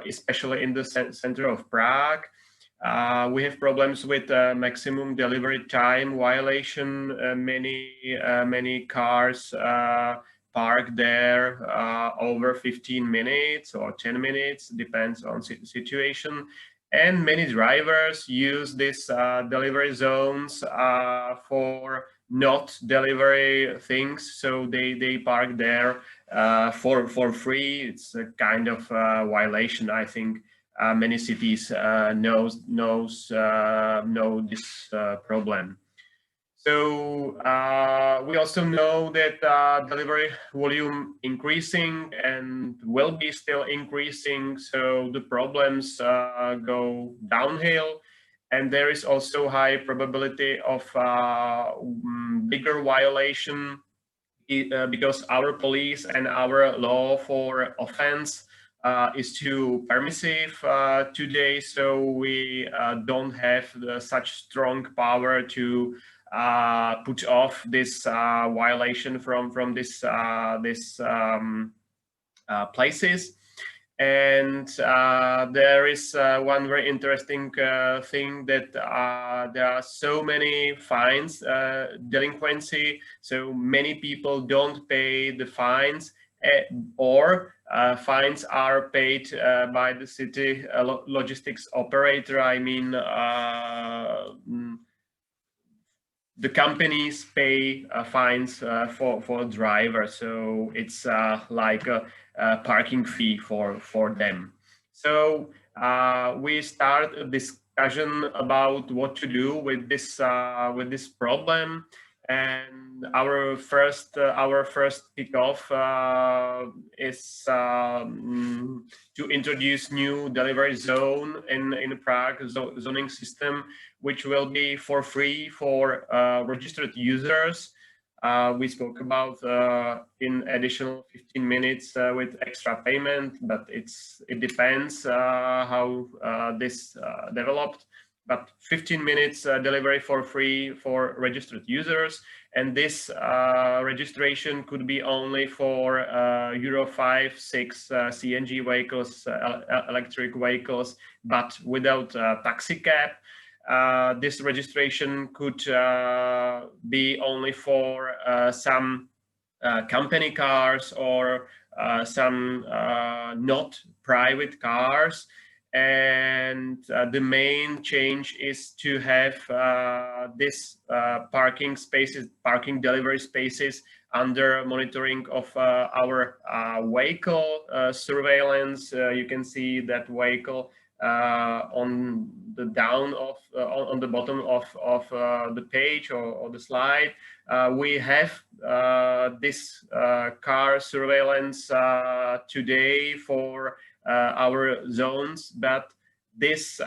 especially in the center of Prague. We have problems with maximum delivery time violation. Many cars park there over 15 minutes or 10 minutes, depends on situation. And many drivers use these delivery zones for not delivery things, so they park there for free. It's a kind of violation. I think many cities know this problem. So we also know that delivery volume increasing and will be still increasing, so the problems go downhill, and there is also high probability of bigger violation because our police and our law for offense is too permissive today, so we don't have such strong power to put off this violation from this places. And there is one very interesting thing that there are so many fines, delinquency, so many people don't pay the fines, or fines are paid by the city logistics operator. I mean, the companies pay fines for drivers, so it's like a parking fee for them. So we start a discussion about what to do with this problem, and our first kickoff is to introduce new delivery zone in Prague, zoning system, which will be for free for registered users. We spoke about in additional 15 minutes with extra payment, but it depends how this developed. But 15 minutes delivery for free for registered users, and this registration could be only for Euro 5, 6 CNG vehicles, electric vehicles, but without taxi cab. This registration could be only for some company cars or some not private cars. And the main change is to have this parking delivery spaces under monitoring of our vehicle surveillance. You can see that vehicle on the on the bottom of the page or the slide. We have this car surveillance today for our zones, but this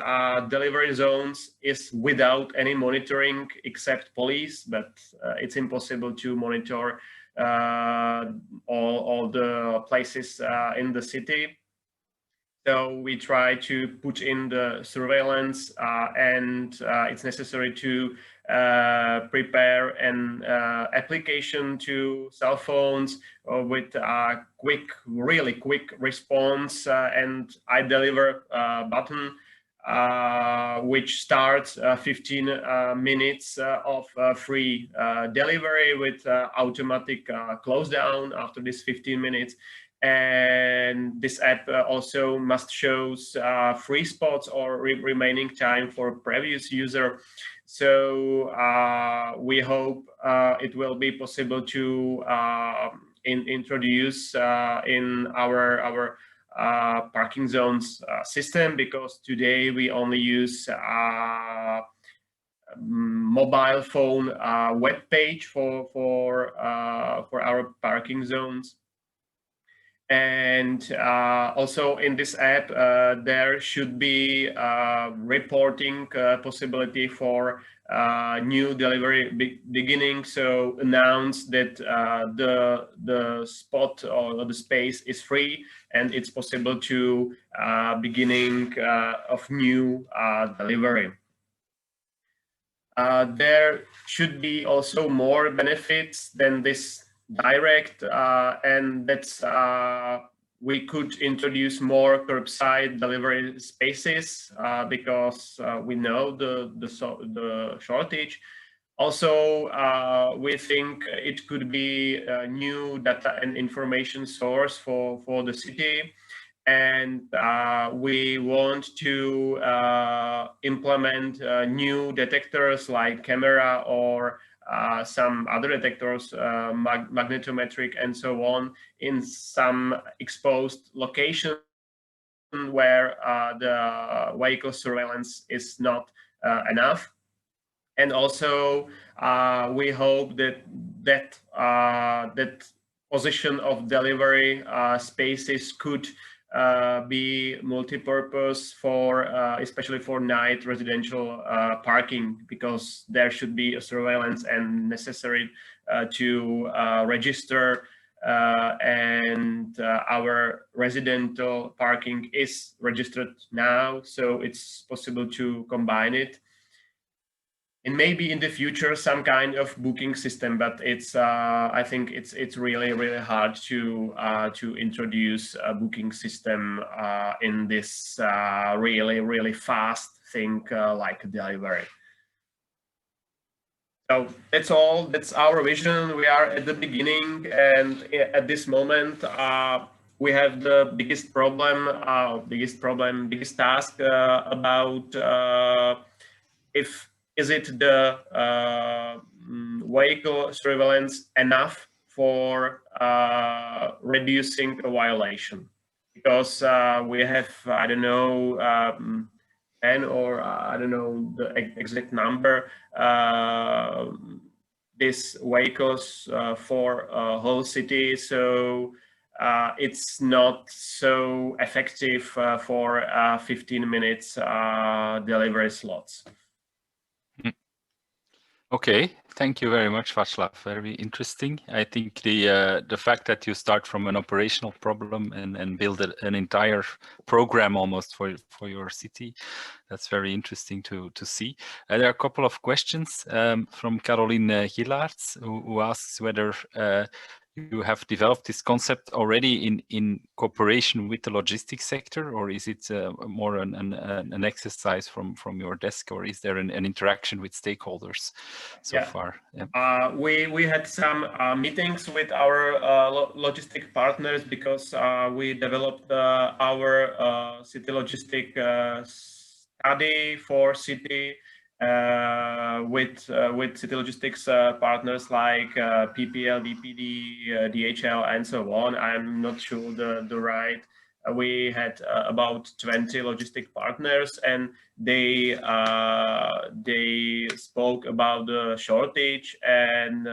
delivery zones is without any monitoring except police, but it's impossible to monitor all the places in the city. So we try to put in the surveillance, and it's necessary to prepare an application to cell phones with a really quick response, and I deliver button, which starts 15 minutes of free delivery with automatic close down after this 15 minutes. And this app also must show free spots or remaining time for previous user. So we hope it will be possible to introduce in our parking zones system, because today we only use mobile phone web page for our parking zones. And also in this app, there should be reporting possibility for new delivery beginning. So announce that the spot or the space is free, and it's possible to beginning of new delivery. There should be also more benefits than this direct, and that's we could introduce more curbside delivery spaces because we know the shortage. Also, we think it could be a new data and information source for the city, and we want to implement new detectors like camera or some other detectors, magnetometric and so on, in some exposed location where the vehicle surveillance is not enough. And also we hope that position of delivery spaces could be multi-purpose for especially for night residential parking, because there should be a surveillance and necessary to register and our residential parking is registered now, so it's possible to combine it. And maybe in the future some kind of booking system, but it's I think it's really hard to introduce a booking system in this really fast thing like delivery. So that's all. That's our vision. We are at the beginning, and at this moment we have the biggest task about is it the vehicle surveillance enough for reducing a violation? Because we have, I don't know, 10 or I don't know the exact number, these vehicles for a whole city. So it's not so effective for 15 minutes delivery slots. Okay, thank you very much, Václav. Very interesting. I think the fact that you start from an operational problem and build an entire program almost for your city, that's very interesting to see. There are a couple of questions from Caroline Gillaerts, who asks whether you have developed this concept already in cooperation with the logistics sector, or is it more an exercise from your desk, or is there an interaction with stakeholders so far? Yeah. We had some meetings with our logistic partners because we developed our city logistic study for city with city logistics partners like PPL, DPD, DHL, and so on. I'm not sure the right. We had about 20 logistic partners, and they spoke about the shortage and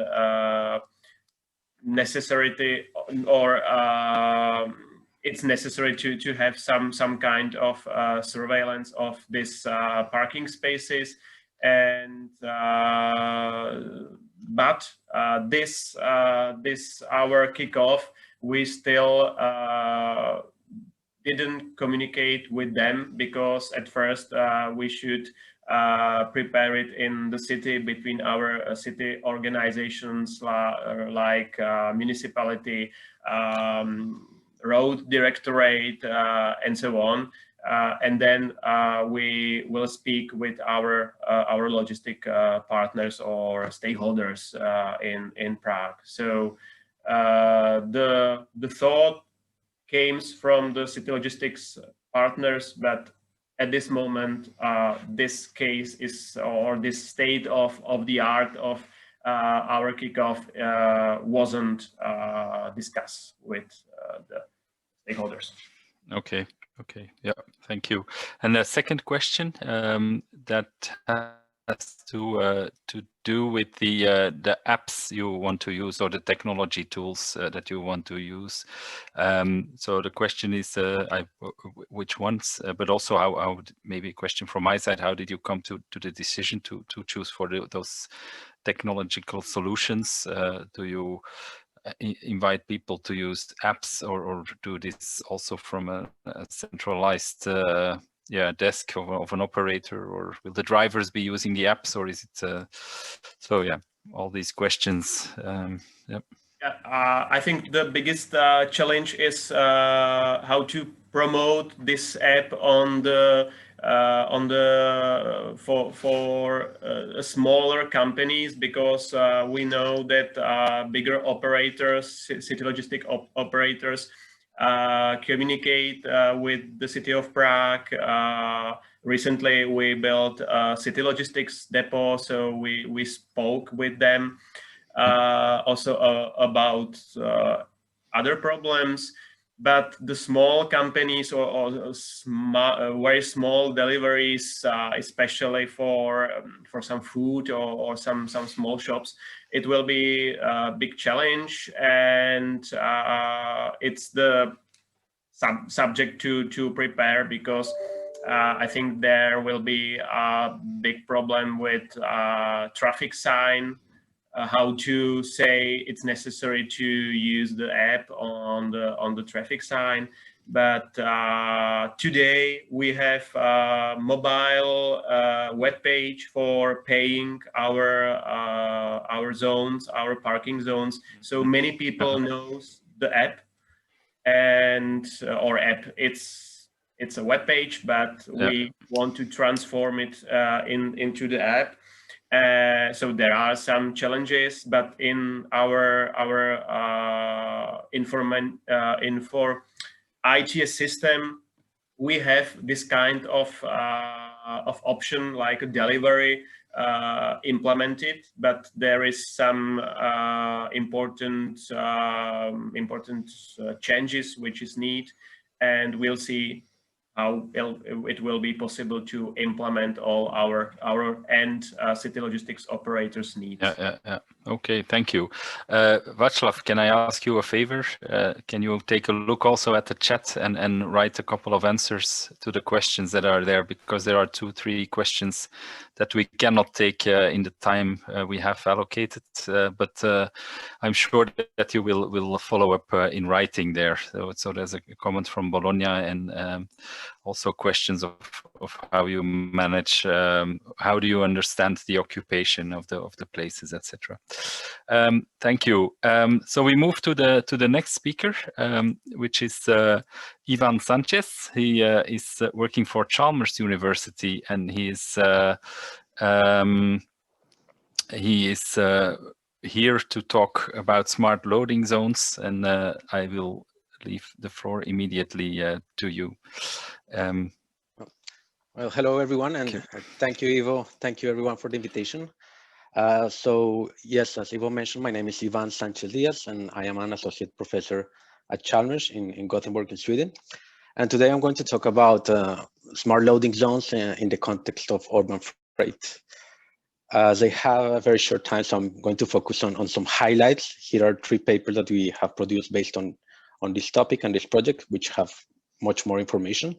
necessity, or it's necessary to have some kind of surveillance of these parking spaces. And but this our kickoff, we still didn't communicate with them, because at first we should prepare it in the city between our city organizations like municipality, road directorate, and so on. And then we will speak with our logistic partners or stakeholders in Prague. So the thought came from the city logistics partners, but at this moment, this case is, or this state of the art of our kickoff wasn't discussed with the stakeholders. Okay. Okay. Yeah. Thank you. And the second question that has to do with the apps you want to use, or the technology tools that you want to use. So the question is which ones, but also how maybe a question from my side, how did you come to the decision to choose for those technological solutions? Do you invite people to use apps, or do this also from a centralized desk of an operator, or will the drivers be using the apps, or is it so yeah, all these questions. Yep. I think the biggest challenge is how to promote this app on the for smaller companies, because we know that bigger operators, city logistic operators, communicate with the city of Prague. Recently, we built a city logistics depot, so we spoke with them also about other problems. But the small companies or very small deliveries, especially for some food or some small shops, it will be a big challenge, and it's the subject to prepare, because I think there will be a big problem with traffic sign how to say it's necessary to use the app on the traffic sign. But today we have a mobile web page for paying our zones, our parking zones. So many people knows the app, and or app. It's a web page, but we want to transform it into the app. So there are some challenges, but in our ITS system, we have this kind of option like a delivery implemented, but there is some important changes which is need, and we'll see how it will be possible to implement all our end city logistics operators needs. Okay, thank you. Václav, can I ask you a favor? Can you take a look also at the chat and write a couple of answers to the questions that are there, because there are 2-3 questions that we cannot take in the time we have allocated, but I'm sure that you will follow up in writing there. So there's a comment from Bologna, and also questions of how you manage, how do you understand the occupation of the places, etc. Thank you. So we move to the next speaker, which is Ivan Sanchez. He is working for Chalmers University, and he is here to talk about smart loading zones, and I will leave the floor immediately to you. Well, hello everyone, and thank you, Ivo. Thank you everyone for the invitation. So yes, as Ivo mentioned, my name is Ivan Sanchez Diaz, and I am an associate professor at Chalmers in Gothenburg in Sweden. And today I'm going to talk about smart loading zones in the context of urban freight. As I have a very short time, so I'm going to focus on some highlights. Here are 3 papers that we have produced based on this topic and this project, which have much more information.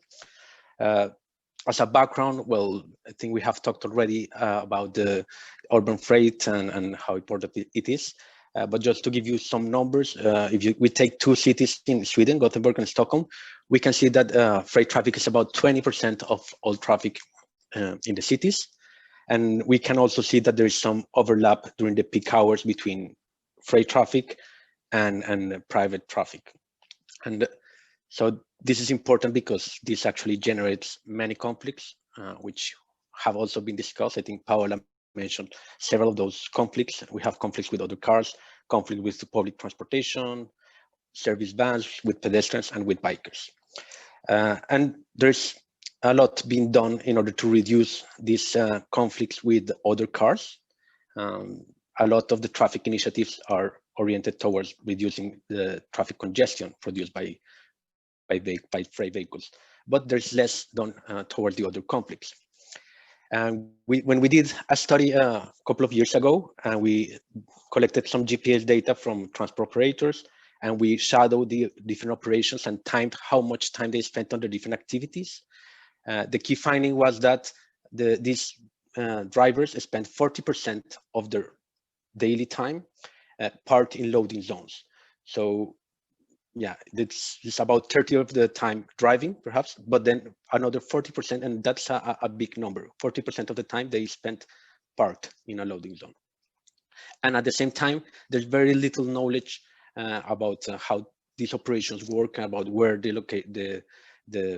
As a background, well, I think we have talked already about the urban freight and how important it is. But just to give you some numbers, if we take 2 cities in Sweden, Gothenburg and Stockholm, we can see that freight traffic is about 20% of all traffic in the cities. And we can also see that there is some overlap during the peak hours between freight traffic and private traffic. And so this is important because this actually generates many conflicts, which have also been discussed. I think Paola mentioned several of those conflicts. We have conflicts with other cars, conflict with the public transportation, service vans, with pedestrians, and with bikers. And there's a lot being done in order to reduce these conflicts with other cars. A lot of the traffic initiatives are oriented towards reducing the traffic congestion produced by freight vehicles, but there's less done towards the other conflicts. And when we did a study a couple of years ago, and we collected some GPS data from transport operators, and we shadowed the different operations and timed how much time they spent on the different activities. The key finding was that these drivers spent 40% of their daily time parked in loading zones. So yeah, it's about 30 of the time driving, perhaps, but then another 40%, and that's a big number. 40% of the time they spent parked in a loading zone. And at the same time, there's very little knowledge about how these operations work, about where they locate the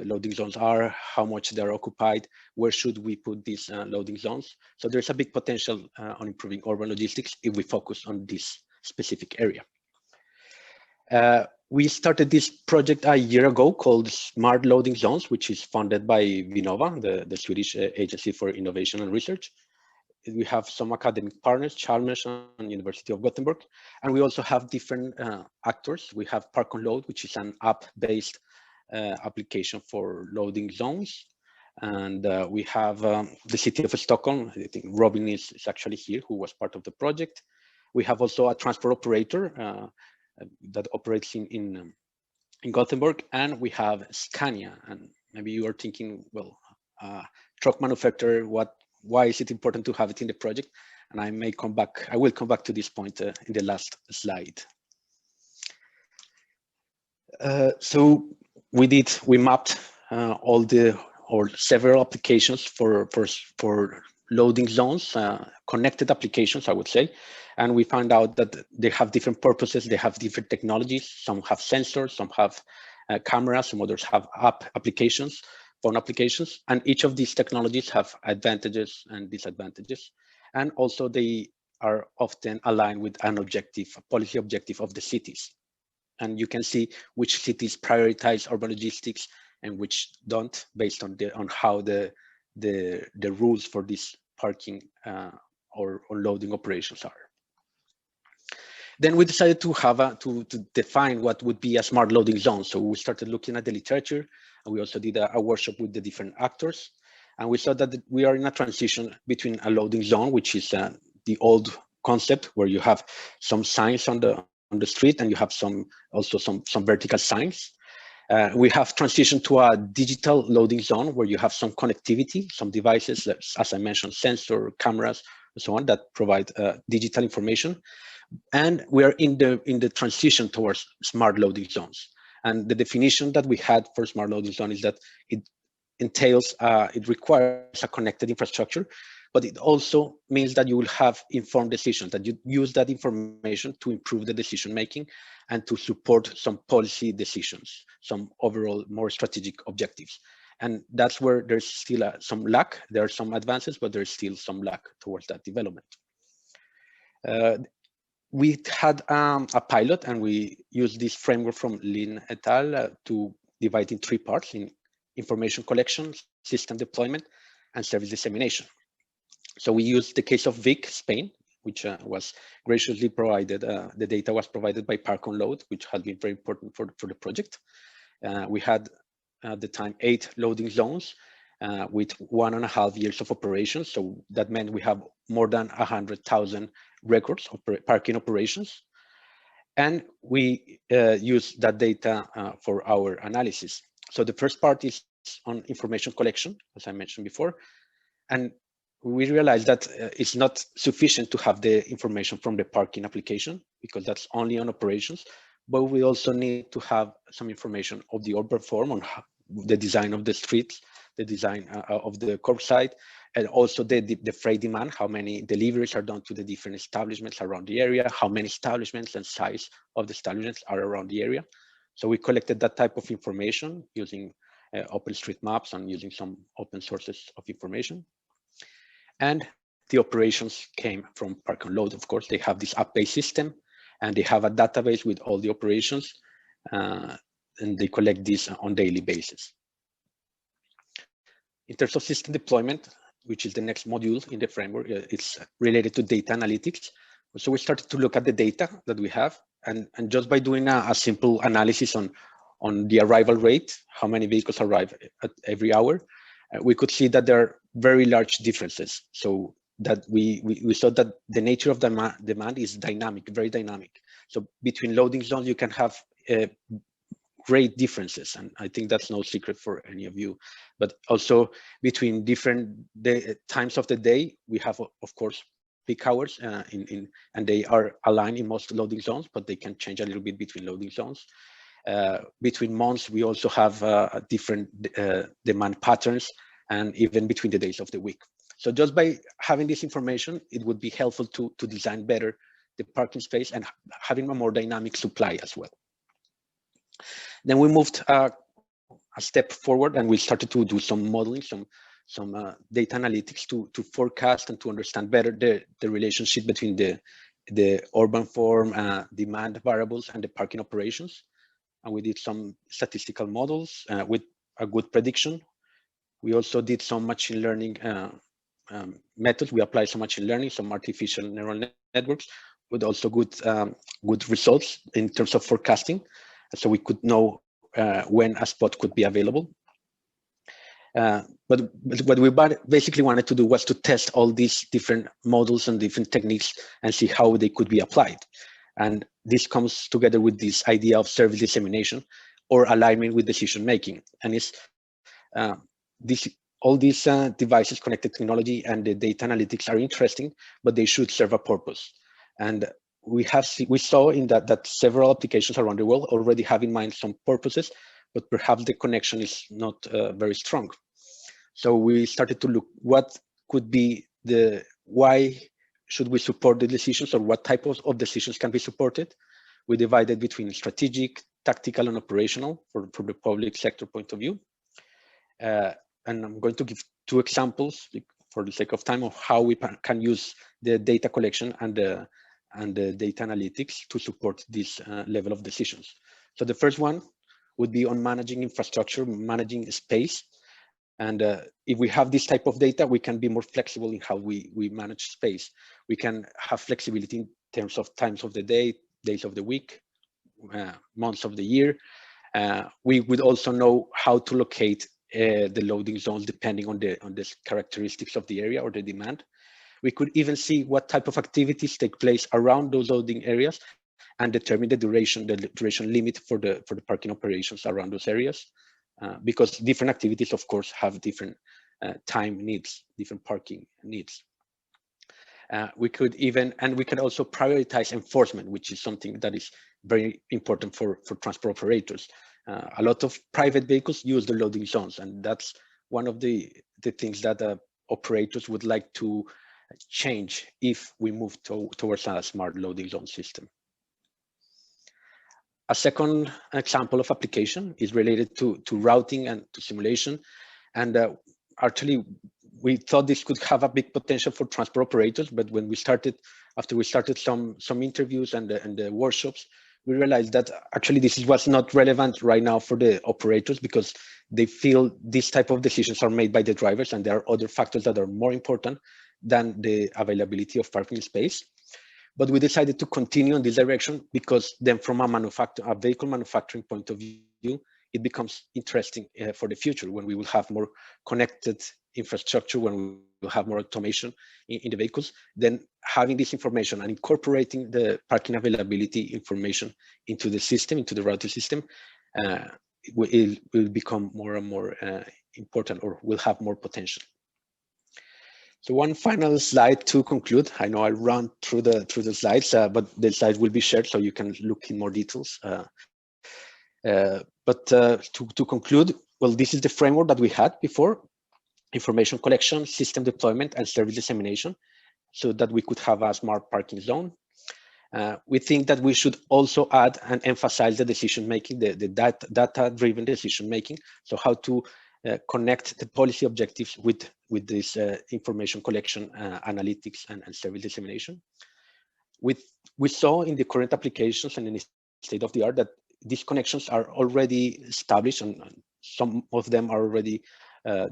loading zones are, how much they're occupied, where should we put these loading zones. So there's a big potential on improving urban logistics if we focus on this specific area. We started this project a year ago called Smart Loading Zones, which is funded by Vinnova, the Swedish Agency for Innovation and Research. We have some academic partners, Chalmers and University of Gothenburg, and we also have different actors. We have Park on Load, which is an app-based application for loading zones. And we have the city of Stockholm. I think Robin is actually here, who was part of the project. We have also a transport operator that operates in Gothenburg, and we have Scania. And maybe you are thinking, well, truck manufacturer, why is it important to have it in the project? And I will come back to this point in the last slide. So we mapped several applications for loading zones, connected applications, I would say. And we found out that they have different purposes, they have different technologies. Some have sensors, some have cameras, some others have applications, phone applications. And each of these technologies have advantages and disadvantages. And also they are often aligned with an objective, a policy objective of the cities. And you can see which cities prioritize urban logistics and which don't, based on how the rules for this parking or loading operations are. Then we decided to define what would be a smart loading zone. So we started looking at the literature, and we also did a workshop with the different actors. And we saw that we are in a transition between a loading zone, which is the old concept where you have some signs on the street, and you have also some vertical signs. We have transitioned to a digital loading zone where you have some connectivity, some devices, as I mentioned, sensor, cameras, and so on, that provide digital information. And we are in the transition towards smart loading zones. And the definition that we had for smart loading zone is that it entails, it requires a connected infrastructure, but it also means that you will have informed decisions, that you use that information to improve the decision making and to support some policy decisions, some overall more strategic objectives. And that's where there's still some lack. There are some advances, but there's still some lack towards that development. We had a pilot, and we used this framework from Lin et al. To divide in 3 parts: in information collection, system deployment, and service dissemination. So we used the case of Vic, Spain, which was graciously provided. The data was provided by Park on Load, which had been very important for the project. We had at the time 8 loading zones with 1.5 years of operation. So that meant we have more than 100,000 records of parking operations. And we use that data for our analysis. So the first part is on information collection, as I mentioned before. And we realized that it's not sufficient to have the information from the parking application, because that's only on operations, but we also need to have some information of the urban form, on the design of the streets, the design of the curbside, and also the freight demand, how many deliveries are done to the different establishments around the area, how many establishments and size of the establishments are around the area. So we collected that type of information using OpenStreetMaps and using some open sources of information. And the operations came from Park and Load. Of course, they have this app-based system, and they have a database with all the operations, and they collect this on a daily basis. In terms of system deployment, which is the next module in the framework, it's related to data analytics. So we started to look at the data that we have, and just by doing a simple analysis on the arrival rate, how many vehicles arrive at every hour, we could see that there are very large differences. So that we saw that the nature of demand is dynamic, very dynamic. So between loading zones, you can have great differences. And I think that's no secret for any of you. But also between different times of the day, we have, of course, peak hours and they are aligned in most loading zones, but they can change a little bit between loading zones. Between months, we also have different demand patterns, and even between the days of the week. So just by having this information, it would be helpful to design better the parking space and having a more dynamic supply as well. Then we moved a step forward, and we started to do some modeling, some data analytics to forecast and to understand better the relationship between the urban form, demand variables, and the parking operations. And we did some statistical models with a good prediction. We also did some machine learning methods. We applied some machine learning, some artificial neural networks, with also good results in terms of forecasting. So we could know when a spot could be available. But what we basically wanted to do was to test all these different models and different techniques and see how they could be applied. And this comes together with this idea of service dissemination or alignment with decision making. And it's this all these devices, connected technology, and the data analytics are interesting, but they should serve a purpose. And we saw in that several applications around the world already have in mind some purposes, but perhaps the connection is not very strong. So we started to look what could be why should we support the decisions, or what type of decisions can be supported. We divided between strategic, tactical, and operational from the public sector point of view. And I'm going to give 2 examples for the sake of time of how we can use the data collection and the data analytics to support this level of decisions. So the first one would be on managing infrastructure, managing space. And if we have this type of data, we can be more flexible in how we manage space. We can have flexibility in terms of times of the day, days of the week, months of the year. We would also know how to locate the loading zones depending on the characteristics of the area or the demand. We could even see what type of activities take place around those loading areas and determine the duration limit for the parking operations around those areas, because different activities, of course, have different time needs, different parking needs. We could also prioritize enforcement, which is something that is very important for transport operators. A lot of private vehicles use the loading zones, and that's one of the things that operators would like to change if we move towards a smart loading zone system. A second example of application is related to routing and to simulation. And actually, we thought this could have a big potential for transport operators, but when after we started some interviews and the workshops, we realized that actually this was not relevant right now for the operators, because they feel this type of decisions are made by the drivers, and there are other factors that are more important than the availability of parking space. But we decided to continue in this direction because then from a vehicle manufacturing point of view, it becomes interesting for the future, when we will have more connected infrastructure, when we will have more automation in the vehicles. Then having this information and incorporating the parking availability information into the system, into the routing system, it will become more and more important, or will have more potential. So one final slide to conclude. I know I ran through the slides, but the slides will be shared so you can look in more details. But to conclude, well, this is the framework that we had before: information collection, system deployment, and service dissemination, so that we could have a smart parking zone. We think that we should also add and emphasize the decision-making, the data-driven decision-making. So how to connect the policy objectives with this information collection, analytics, and service dissemination. We saw in the current applications and in the state of the art that these connections are already established, and some of them are already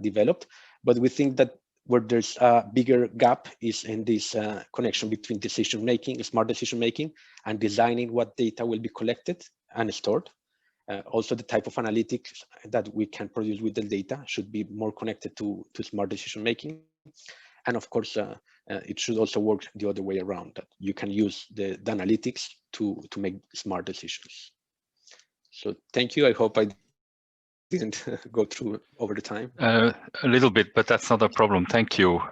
developed. But we think that where there's a bigger gap is in this connection between decision-making, smart decision-making, and designing what data will be collected and stored. Also, the type of analytics that we can produce with the data should be more connected to smart decision-making. And of course, it should also work the other way around, that you can use the analytics to make smart decisions. So thank you. I hope I didn't go through over the time. A little bit, but that's not a problem. Thank you.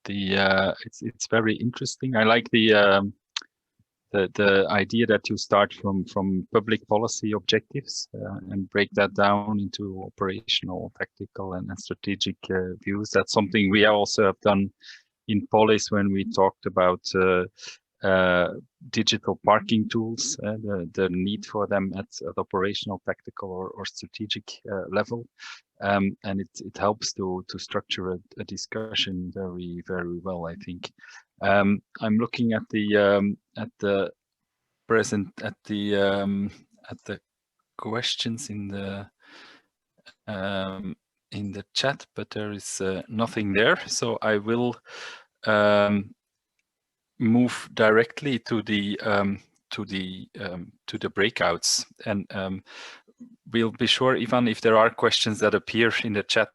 It's very interesting. I like the idea that you start from public policy objectives and break that down into operational, tactical, and strategic views. That's something we also have done in POLIS when we talked about digital parking tools, the need for them at operational, tactical, or strategic level, and it helps to structure a discussion very, very well, I think. I'm looking at the questions in the chat, but there is nothing there. So I will move directly to the breakouts, and we'll be sure, Ivan, if there are questions that appear in the chat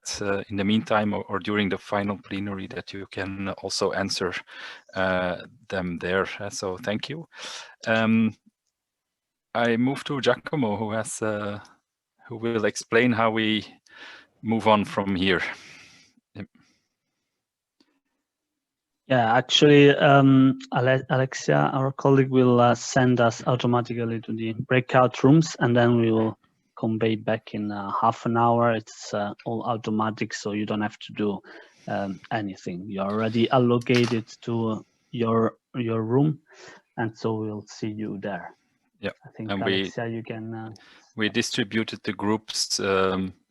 in the meantime or during the final plenary, that you can also answer them there. So thank you. I move to Giacomo, who will explain how we move on from here. Yeah, actually, Alexia, our colleague, will send us automatically to the breakout rooms, and then we will convey back in half an hour. It's all automatic, so you don't have to do anything. You're already allocated to your room, and so we'll see you there. Yeah, I think and Alexia, you can. We distributed the groups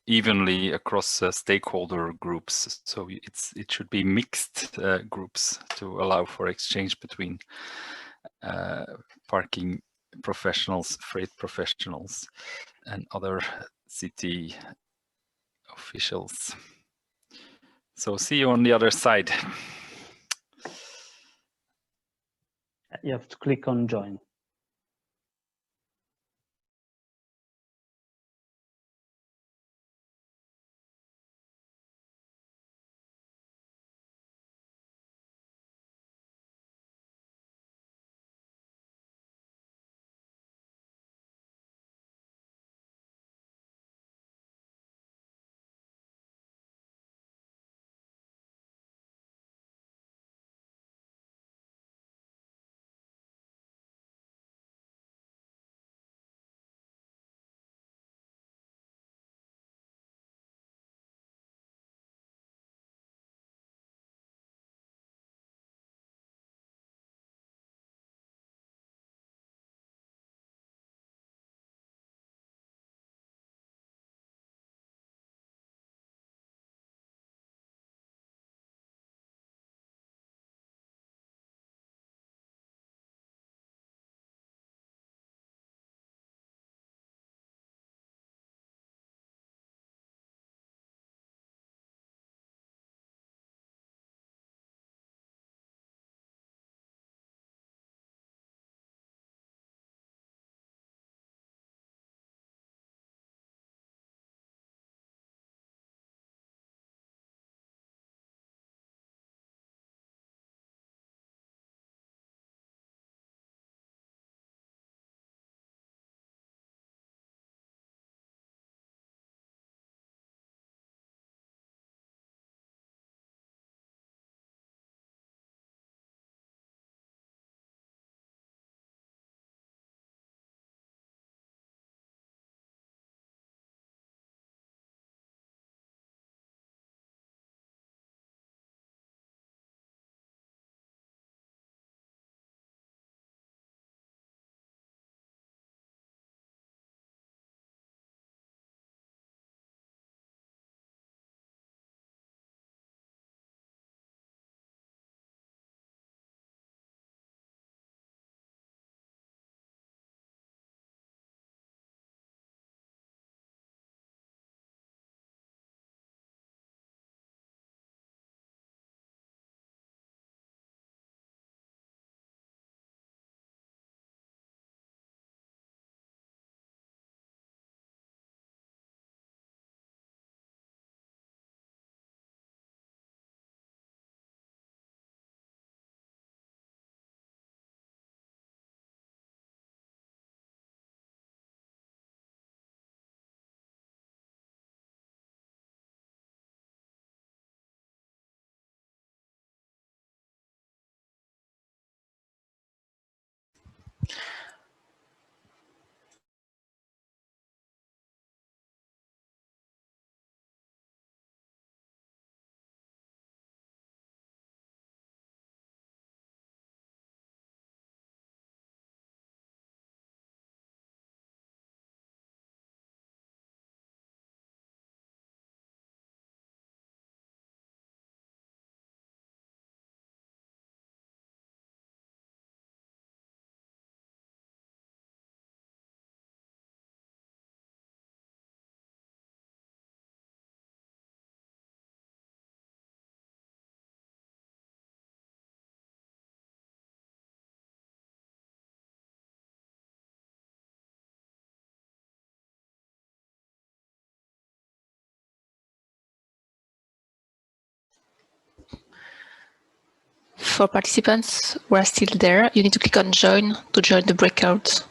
evenly across stakeholder groups, so it should be mixed groups to allow for exchange between parking professionals, freight professionals, and other city officials. So see you on the other side. You have to click on join. For participants who are still there, you need to click on join to join the breakout.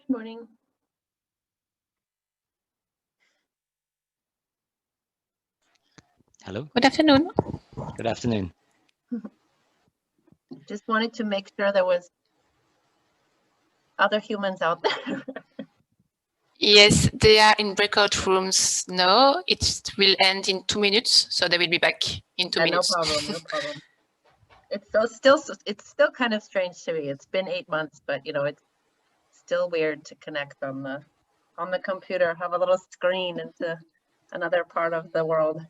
Good morning. Hello. Good afternoon. Good afternoon. Just wanted to make sure there was other humans out there. Yes, they are in breakout rooms now. It will end in 2 minutes, so they will be back in 2 minutes. No problem, no problem. It's still kind of strange to me. It's been 8 months, but you know, it's still weird to connect on the computer, have a little screen into another part of the world.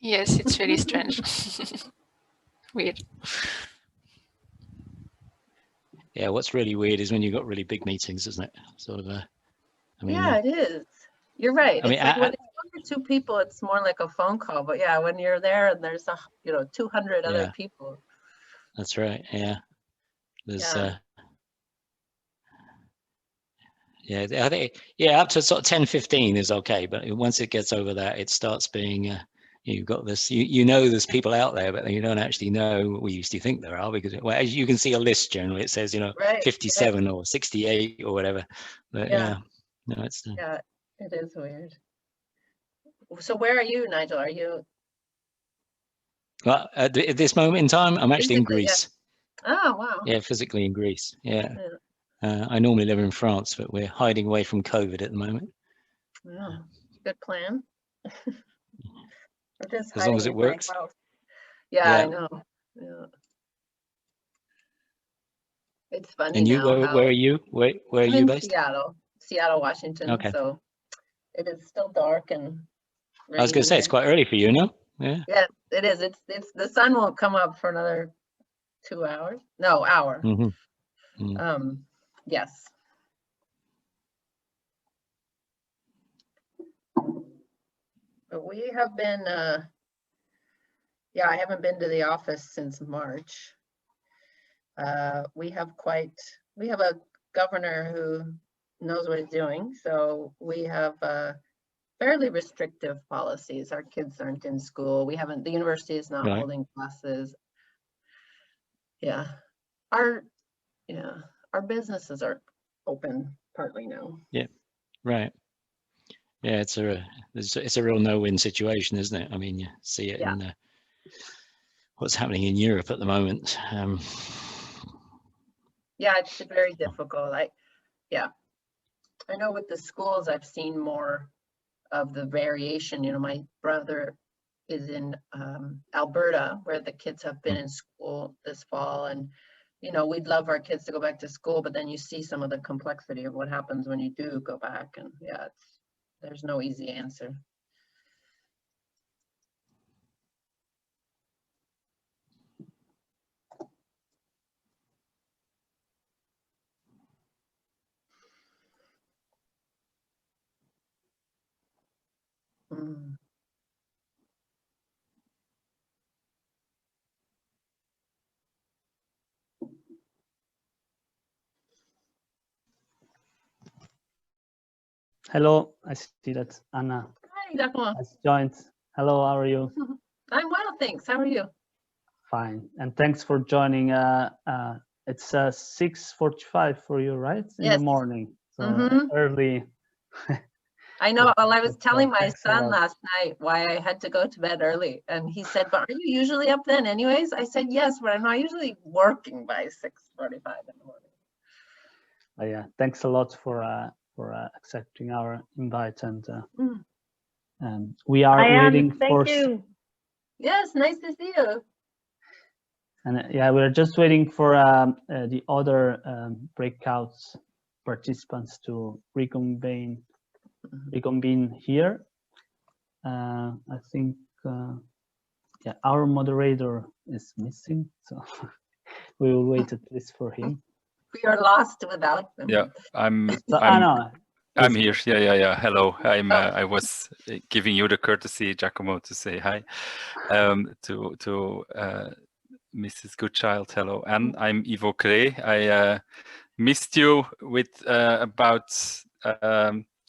Yes, it's really strange. Weird. Yeah, what's really weird is when you've got really big meetings, isn't it? Sort of I mean, yeah, it is. You're right. I mean, it's like when it's 1 or 2 people, it's more like a phone call. But yeah, when you're there and there's 200 other people. That's right. Yeah. There's I think up to sort of 10-15 is okay, but once it gets over that, it starts being you've got this, you know, there's people out there, but you don't actually know what we used to think there are, because as you can see a list generally, it says, 57 or 68 or whatever. But no, it's yeah, it is weird. So where are you, Nigel? Are you? Well, at this moment in time, I'm actually in Greece. Yeah. Oh, wow. Yeah, physically in Greece. Yeah. I normally live in France, but we're hiding away from COVID at the moment. Oh, good plan. As long as it works. Yeah, I know. Yeah. It's funny. And you, now where are you? Where are you based? Seattle, Washington. Okay. So it is still dark and rainy. I was going to say it's quite early for you, no? Yeah. Yeah, it is. It's the sun won't come up for another 2 hours. No, hour. Mm-hmm. Mm. Yes. But we have been, I haven't been to the office since March. We have a governor who knows what he's doing. So we have fairly restrictive policies. Our kids aren't in school. The university is not holding classes. Yeah. Our businesses are open partly now. Yeah. Right. Yeah, it's a real no-win situation, isn't it? I mean, you see it in what's happening in Europe at the moment. Yeah, it's very difficult. I know with the schools, I've seen more of the variation. My brother is in Alberta, where the kids have been in school this fall, and we'd love our kids to go back to school, but then you see some of the complexity of what happens when you do go back, and there's no easy answer. Hello, I see that Anna has joined. Hello, how are you? I'm well, thanks. How are you? Fine, and thanks for joining. It's 6:45 for you, right? In the morning, so early. I know. Well, I was telling my son last night why I had to go to bed early, and he said, "But are you usually up then, anyways?" I said, "Yes, but I'm not usually working by 6:45 in the morning." Yeah, thanks a lot for accepting our invite, and we are waiting for. Thank you. Yes, nice to see you. And we're just waiting for the other breakout participants to reconvene here. I think our moderator is missing, so we will wait at least for him. We are lost without them. Yeah, I'm here. Yeah. Hello. I was giving you the courtesy, Giacomo, to say hi to Mrs. Goodchild. Hello, and I'm Ivo Kree. I missed you with about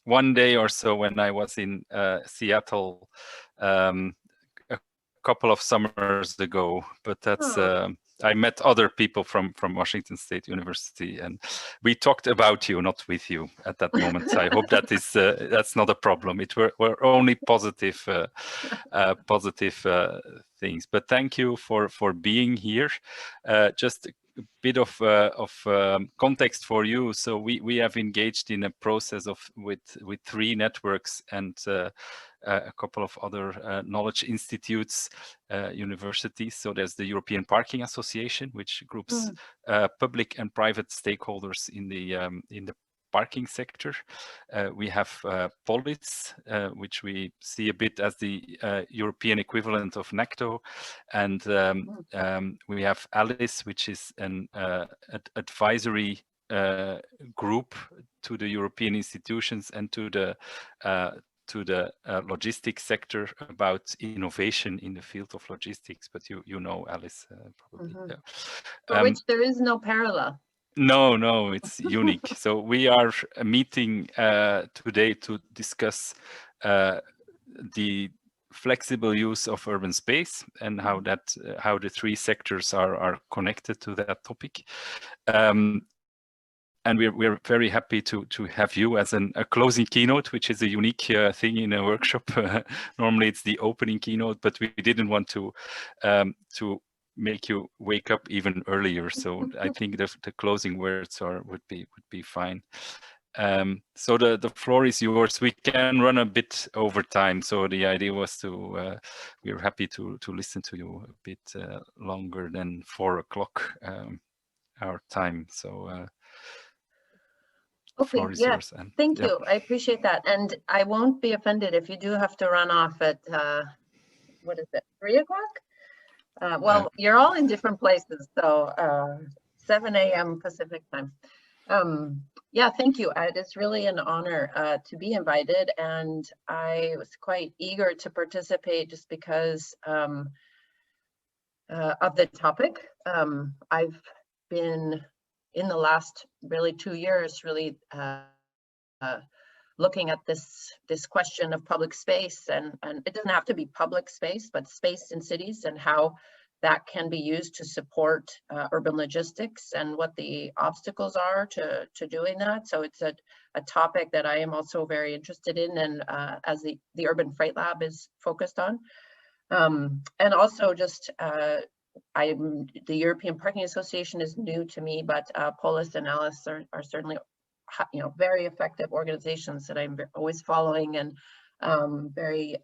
1 day or so when I was in Seattle a couple of summers ago, but that's I met other people from Washington State University, and we talked about you, not with you at that moment. So I hope that is that's not a problem. It were only positive things. But thank you for being here. Just a bit of context for you. So we have engaged in a process with 3 networks and a couple of other knowledge institutes, universities. So there's the European Parking Association, which groups public and private stakeholders in the parking sector. We have POLIS, which we see a bit as the European equivalent of NACTO, and we have ALICE, which is an advisory group to the European institutions and to the logistics sector about innovation in the field of logistics. But you know, Alice, probably. Yeah. For which there is no parallel. No, it's unique. So we are meeting today to discuss the flexible use of urban space and how the 3 sectors are connected to that topic. And we're very happy to have you as a closing keynote, which is a unique thing in a workshop. Normally it's the opening keynote, but we didn't want to make you wake up even earlier. So I think the closing words would be fine. So the floor is yours. We can run a bit over time. So the idea was we're happy to listen to you a bit longer than 4 o'clock our time. So okay, yeah, yours, thank you. I appreciate that. And I won't be offended if you do have to run off at, what is it, 3 o'clock? Well, you're all in different places, so 7 a.m. Pacific time. Yeah, thank you. It is really an honor to be invited, and I was quite eager to participate just because of the topic. I've been in the last really 2 years really looking at this question of public space, and it doesn't have to be public space, but space in cities and how that can be used to support urban logistics and what the obstacles are to doing that. So it's a topic that I am also very interested in, and as the Urban Freight Lab is focused on. And also just, the European Parking Association is new to me, but POLIS and ALICE are certainly very effective organizations that I'm always following, and very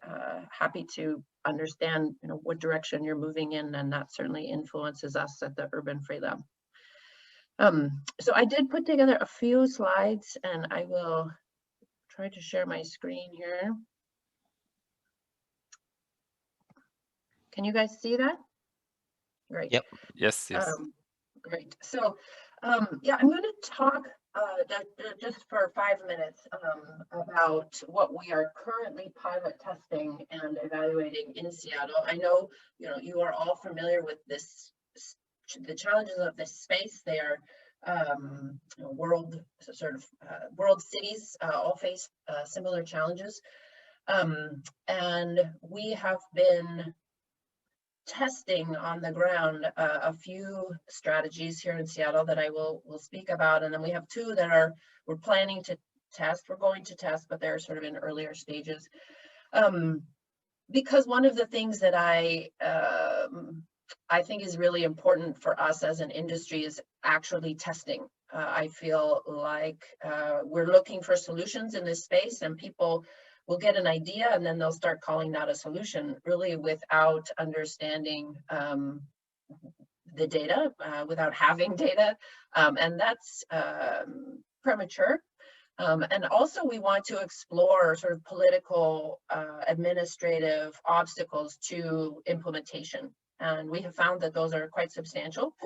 happy to understand what direction you're moving in, and that certainly influences us at the Urban Freight Lab. So I did put together a few slides, and I will try to share my screen here. Can you guys see that? Great. Yep. Yes. Great. So yeah, I'm going to talk just for 5 minutes about what we are currently pilot testing and evaluating in Seattle. I know you are all familiar with the challenges of this space. They are world cities all face similar challenges, and we have been testing on the ground a few strategies here in Seattle that I will speak about, and then we have 2 that we're planning to test. We're going to test, but they're sort of in earlier stages. Because one of the things that I think is really important for us as an industry is actually testing. I feel like we're looking for solutions in this space, and people will get an idea and then they'll start calling that a solution, really without understanding the data, without having data, and that's premature. And also we want to explore sort of political, administrative obstacles to implementation. And we have found that those are quite substantial.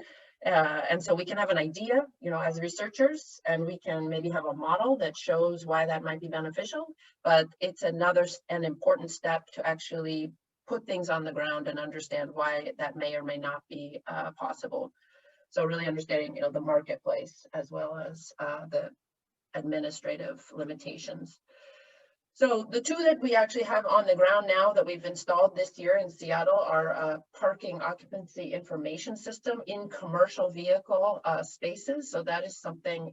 And so we can have an idea, as researchers, and we can maybe have a model that shows why that might be beneficial, but it's an important step to actually put things on the ground and understand why that may or may not be possible. So really understanding, the marketplace as well as the administrative limitations. So the two that we actually have on the ground now that we've installed this year in Seattle are a parking occupancy information system in commercial vehicle spaces. So that is something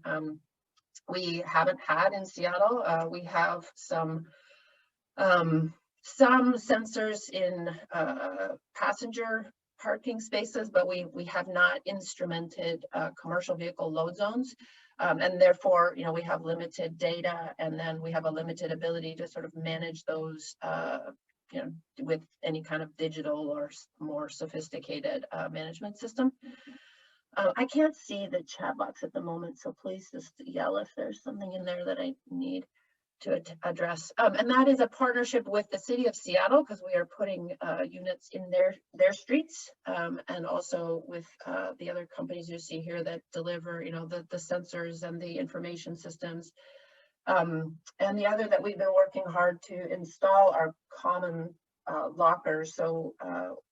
we haven't had in Seattle. We have some sensors in passenger parking spaces, but we have not instrumented commercial vehicle load zones. And therefore, you know, we have limited data, and then we have a limited ability to sort of manage those, you know, with any kind of digital or more sophisticated management system. I can't see the chat box at the moment, so please just yell if there's something in there that I need to address. And that is a partnership with the city of Seattle, because we are putting units in their streets, and also with the other companies you see here that deliver, you know, the sensors and the information systems. And the other that we've been working hard to install are common lockers. So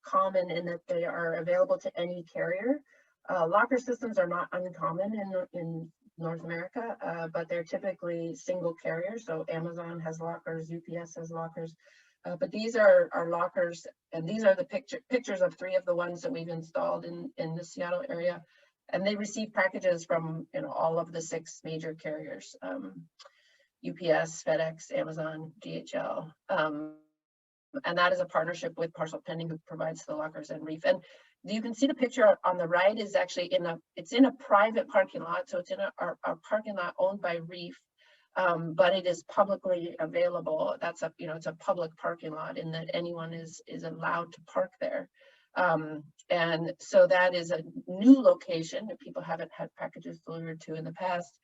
common in that they are available to any carrier. Locker systems are not uncommon in North America, but they're typically single carriers. So Amazon has lockers, UPS has lockers, but these are lockers, and these are the pictures of 3 of the ones that we've installed in the Seattle area, and they receive packages from, you know, all of the 6 major carriers, UPS, FedEx, Amazon, DHL, and that is a partnership with Parcel Pending, who provides the lockers and Reef. And you can see the picture on the right is actually it's in a private parking lot. So it's in a parking lot owned by Reef, but it is publicly available. That's you know, it's a public parking lot in that anyone is allowed to park there. And so that is a new location that people haven't had packages delivered to in the past.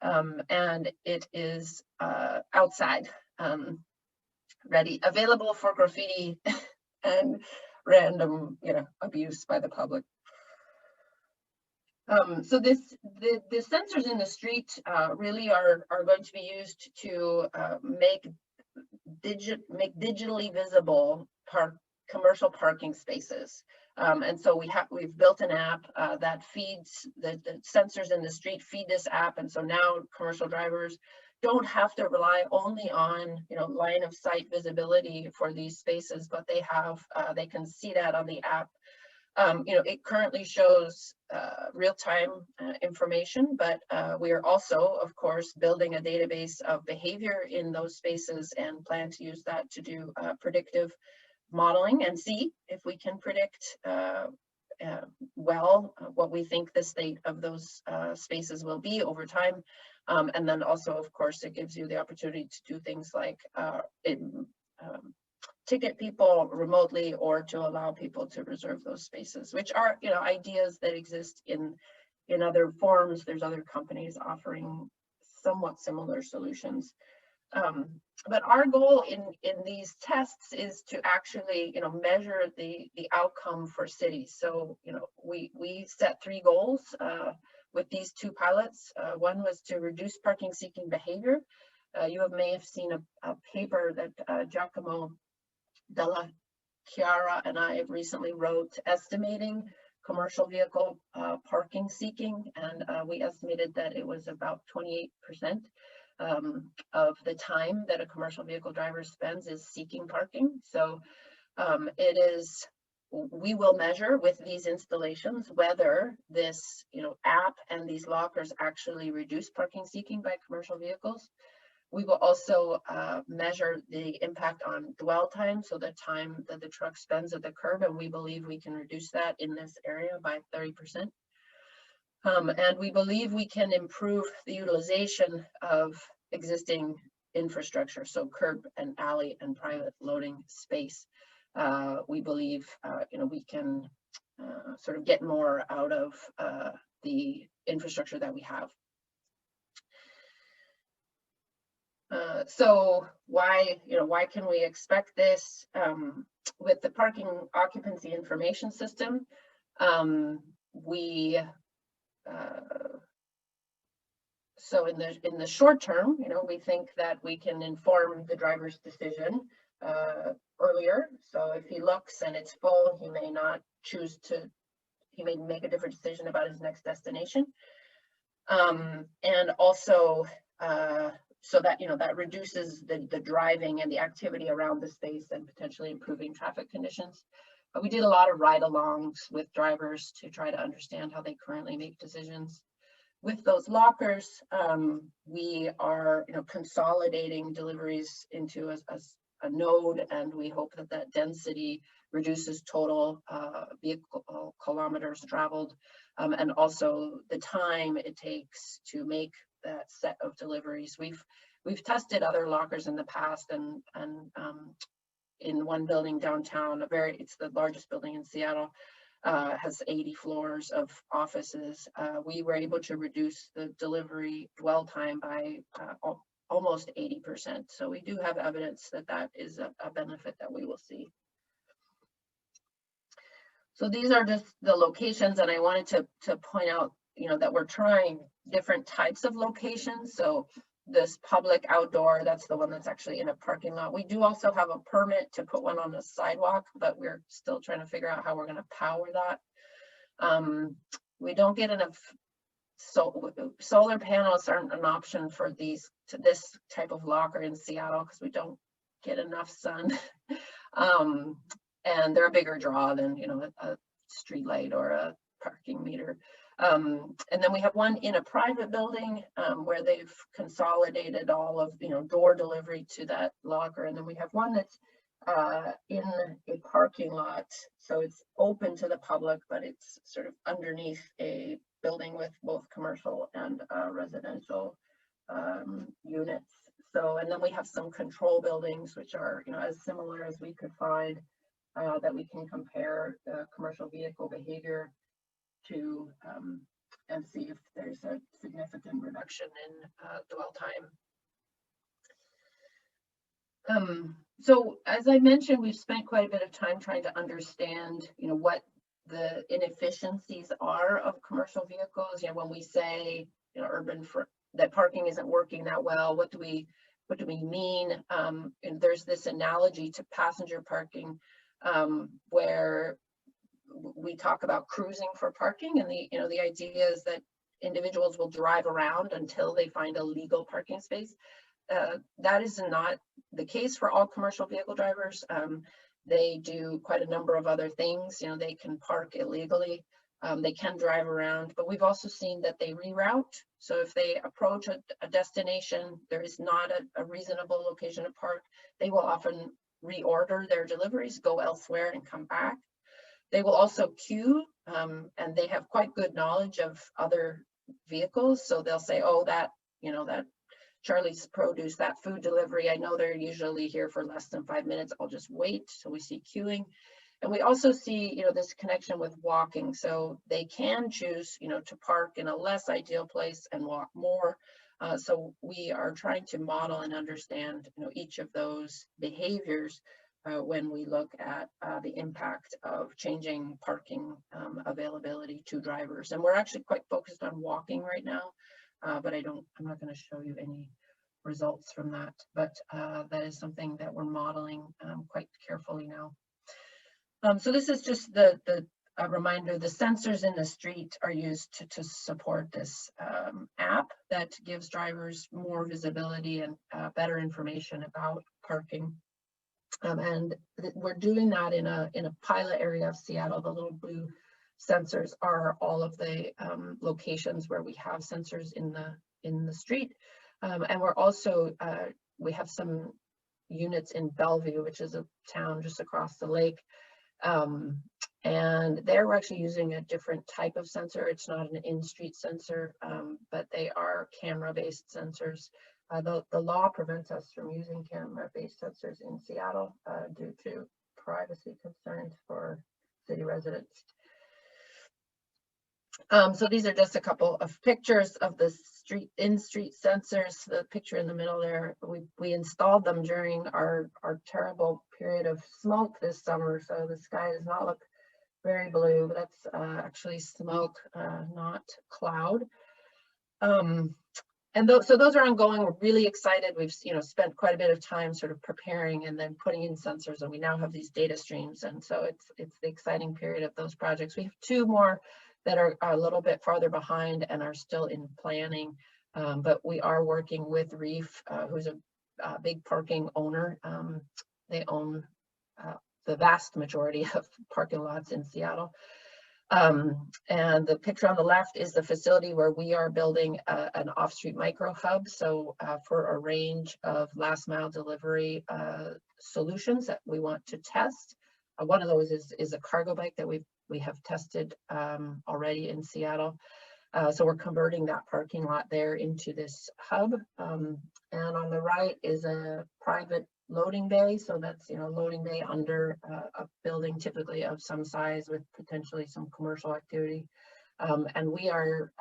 And it is outside, ready, available for graffiti and random, you know, abuse by the public. So the sensors in the street really are going to be used to make digitally visible commercial parking spaces. And so we've built an app that feeds the sensors in the street, feed this app, and so now commercial drivers don't have to rely only on, you know, line of sight visibility for these spaces, but they can see that on the app. You know, it currently shows real-time information, but we are also, of course, building a database of behavior in those spaces and plan to use that to do predictive modeling and see if we can predict well what we think the state of those spaces will be over time. And then also, of course, it gives you the opportunity to do things like ticket people remotely, or to allow people to reserve those spaces, which are, you know, ideas that exist in other forms. There's other companies offering somewhat similar solutions. But our goal in these tests is to actually, you know, measure the outcome for cities. So, you know, we set 3 goals with these 2 pilots. One was to reduce parking seeking behavior. You may have seen a paper that Giacomo Della Chiara and I have recently wrote estimating commercial vehicle parking seeking, and we estimated that it was about 28% of the time that a commercial vehicle driver spends is seeking parking. So we will measure with these installations whether this, you know, app and these lockers actually reduce parking seeking by commercial vehicles. We will also measure the impact on dwell time, so the time that the truck spends at the curb, and we believe we can reduce that in this area by 30%. And we believe we can improve the utilization of existing infrastructure, so curb and alley and private loading space. We believe, you know, we can sort of get more out of the infrastructure that we have. So why can we expect this? With the parking occupancy information system, so in the short term, you know, we think that we can inform the driver's decision earlier. So if he looks and it's full, he may not choose to, he may make a different decision about his next destination. And also so that, you know, that reduces the driving and the activity around the space and potentially improving traffic conditions. But we did a lot of ride-alongs with drivers to try to understand how they currently make decisions. With those lockers, we are, you know, consolidating deliveries into a node, and we hope that that density reduces total vehicle kilometers traveled, and also the time it takes to make that set of deliveries. We've tested other lockers in the past, and in one building downtown, it's the largest building in Seattle, has 80 floors of offices. We were able to reduce the delivery dwell time by almost 80%. So we do have evidence that that is a benefit that we will see. So these are just the locations, and I wanted to point out, you know, that we're trying different types of locations. So this public outdoor, that's the one that's actually in a parking lot. We do also have a permit to put one on the sidewalk, but we're still trying to figure out how we're going to power that. We don't get enough, so solar panels aren't an option for this type of locker in Seattle because we don't get enough sun. And they're a bigger draw than, you know, a street light or a parking meter. And then we have one in a private building where they've consolidated all of, you know, door delivery to that locker. And then we have one that's in a parking lot. So it's open to the public, but it's sort of underneath a building with both commercial and residential units. So, and then we have some control buildings, which are, you know, as similar as we could find, that we can compare the commercial vehicle behavior to and see if there's a significant reduction in dwell time. So as I mentioned, we've spent quite a bit of time trying to understand, you know, what the inefficiencies are of commercial vehicles. You know, when we say, you know, that parking isn't working that well, what do we mean? And there's this analogy to passenger parking where we talk about cruising for parking, and the idea is that individuals will drive around until they find a legal parking space. That is not the case for all commercial vehicle drivers. They do quite a number of other things. You know, they can park illegally, they can drive around, but we've also seen that they reroute. So if they approach a destination, there is not a reasonable location to park, they will often reorder their deliveries, go elsewhere and come back. They will also queue, and they have quite good knowledge of other vehicles. So they'll say, oh, that Charlie's Produce, that food delivery, I know they're usually here for less than 5 minutes, I'll just wait. So we see queuing. And we also see, you know, this connection with walking. So they can choose, you know, to park in a less ideal place and walk more. So we are trying to model and understand, you know, each of those behaviors when we look at the impact of changing parking availability to drivers. And we're actually quite focused on walking right now, but I'm not going to show you any results from that, but that is something that we're modeling quite carefully now. So this is just a reminder, the sensors in the street are used to support this app that gives drivers more visibility and better information about parking. And we're doing that in a pilot area of Seattle. The little blue sensors are all of the locations where we have sensors in the street. And we're also, we have some units in Bellevue, which is a town just across the lake. And there we're actually using a different type of sensor. It's not an in-street sensor, but they are camera-based sensors. The law prevents us from using camera-based sensors in Seattle due to privacy concerns for city residents. So these are just a couple of pictures of the in-street sensors. The picture in the middle there, we installed them during our terrible period of smoke this summer. So the sky does not look very blue, but that's actually smoke, not cloud. And so those are ongoing. We're really excited. We've spent quite a bit of time sort of preparing and then putting in sensors, and we now have these data streams. And so it's the exciting period of those projects. We have two more that are a little bit farther behind and are still in planning. But we are working with Reef, who's a big parking owner. They own the vast majority of parking lots in Seattle. And the picture on the left is the facility where we are building an off-street micro hub. So for a range of last mile delivery solutions that we want to test. One of those is a cargo bike that we have tested already in Seattle. So we're converting that parking lot there into this hub. And on the right is a private loading bay. So that's, loading bay under a building typically of some size with potentially some commercial activity. And we are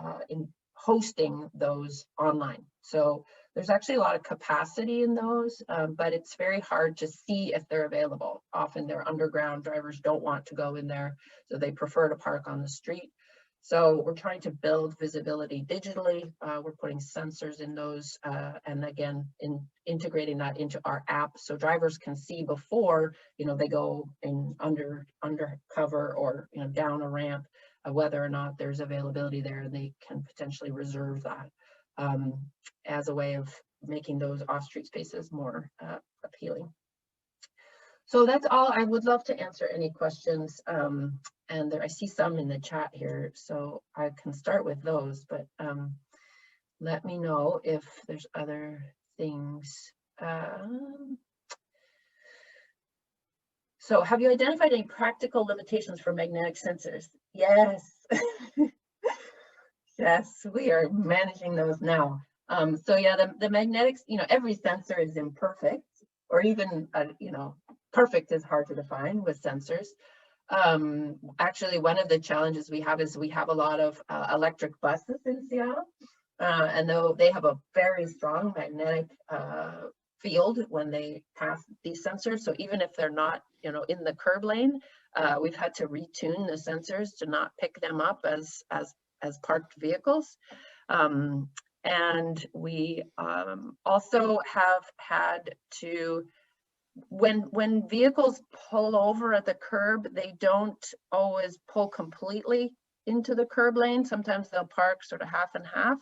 hosting those online. So there's actually a lot of capacity in those, but it's very hard to see if they're available. Often they're underground, drivers don't want to go in there, so they prefer to park on the street. So we're trying to build visibility digitally. We're putting sensors in those, and again, integrating that into our app, so drivers can see before they go in undercover or down a ramp, whether or not there's availability there, and they can potentially reserve that as a way of making those off-street spaces more appealing. So that's all. I would love to answer any questions. And I see some in the chat here, so I can start with those, but let me know if there's other things. So have you identified any practical limitations for magnetic sensors? Yes. Yes, we are managing those now. So yeah, the magnetics, every sensor is imperfect, or even, perfect is hard to define with sensors. Actually, one of the challenges we have is we have a lot of electric buses in Seattle, and though they have a very strong magnetic field when they pass these sensors. So even if they're not, in the curb lane, we've had to retune the sensors to not pick them up as parked vehicles. And we also have had to, when vehicles pull over at the curb, they don't always pull completely into the curb lane. Sometimes they'll park sort of half and half.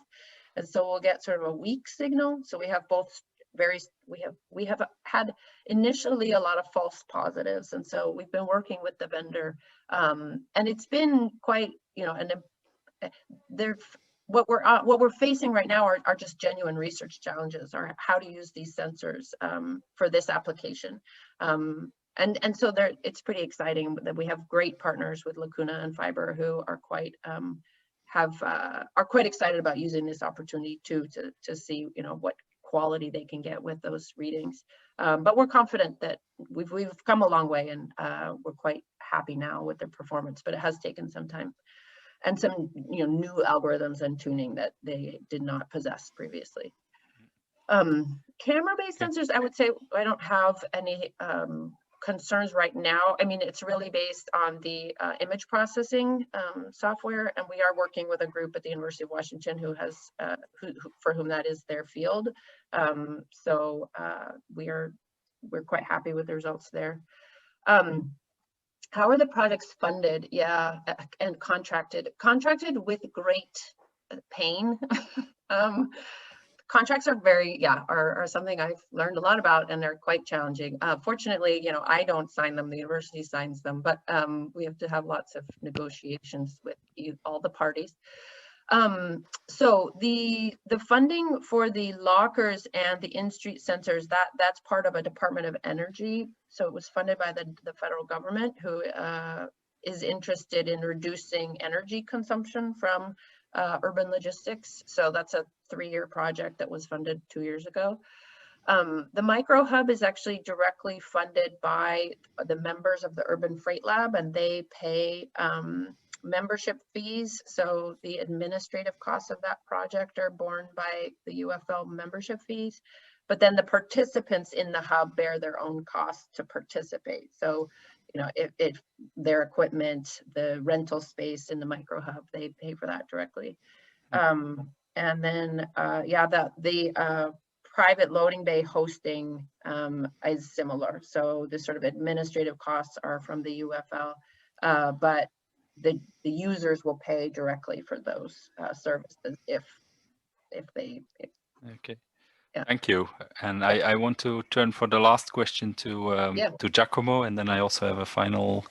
And so we'll get sort of a weak signal. So we have both we have had initially a lot of false positives. And so we've been working with the vendor, and it's been quite, what we're facing right now are just genuine research challenges, or how to use these sensors for this application. And so it's pretty exciting that we have great partners with Lacuna and Fiber who are quite quite excited about using this opportunity to see what quality they can get with those readings. But we're confident that we've come a long way, and we're quite happy now with their performance, but it has taken some time. And some new algorithms and tuning that they did not possess previously. Camera-based sensors, I would say I don't have any concerns right now. I mean, it's really based on the image processing software, and we are working with a group at the University of Washington who has for whom that is their field. So we're quite happy with the results there. How are the projects funded? Yeah, and contracted with great pain. Contracts are are something I've learned a lot about, and they're quite challenging. Fortunately, I don't sign them, the university signs them, but we have to have lots of negotiations with all the parties. So the funding for the lockers and the in-street sensors, that's part of a Department of Energy. So it was funded by the federal government, who is interested in reducing energy consumption from urban logistics. So that's a 3-year project that was funded 2 years ago. The micro hub is actually directly funded by the members of the Urban Freight Lab, and they pay membership fees. So the administrative costs of that project are borne by the UFL membership fees, but then the participants in the hub bear their own costs to participate. So, if their equipment, the rental space in the micro hub, they pay for that directly. And then, the private loading bay hosting is similar. So the sort of administrative costs are from the UFL, but the users will pay directly for those services if Okay. Yeah. Thank you. And I want to turn for the last question to Giacomo, and then I also have a final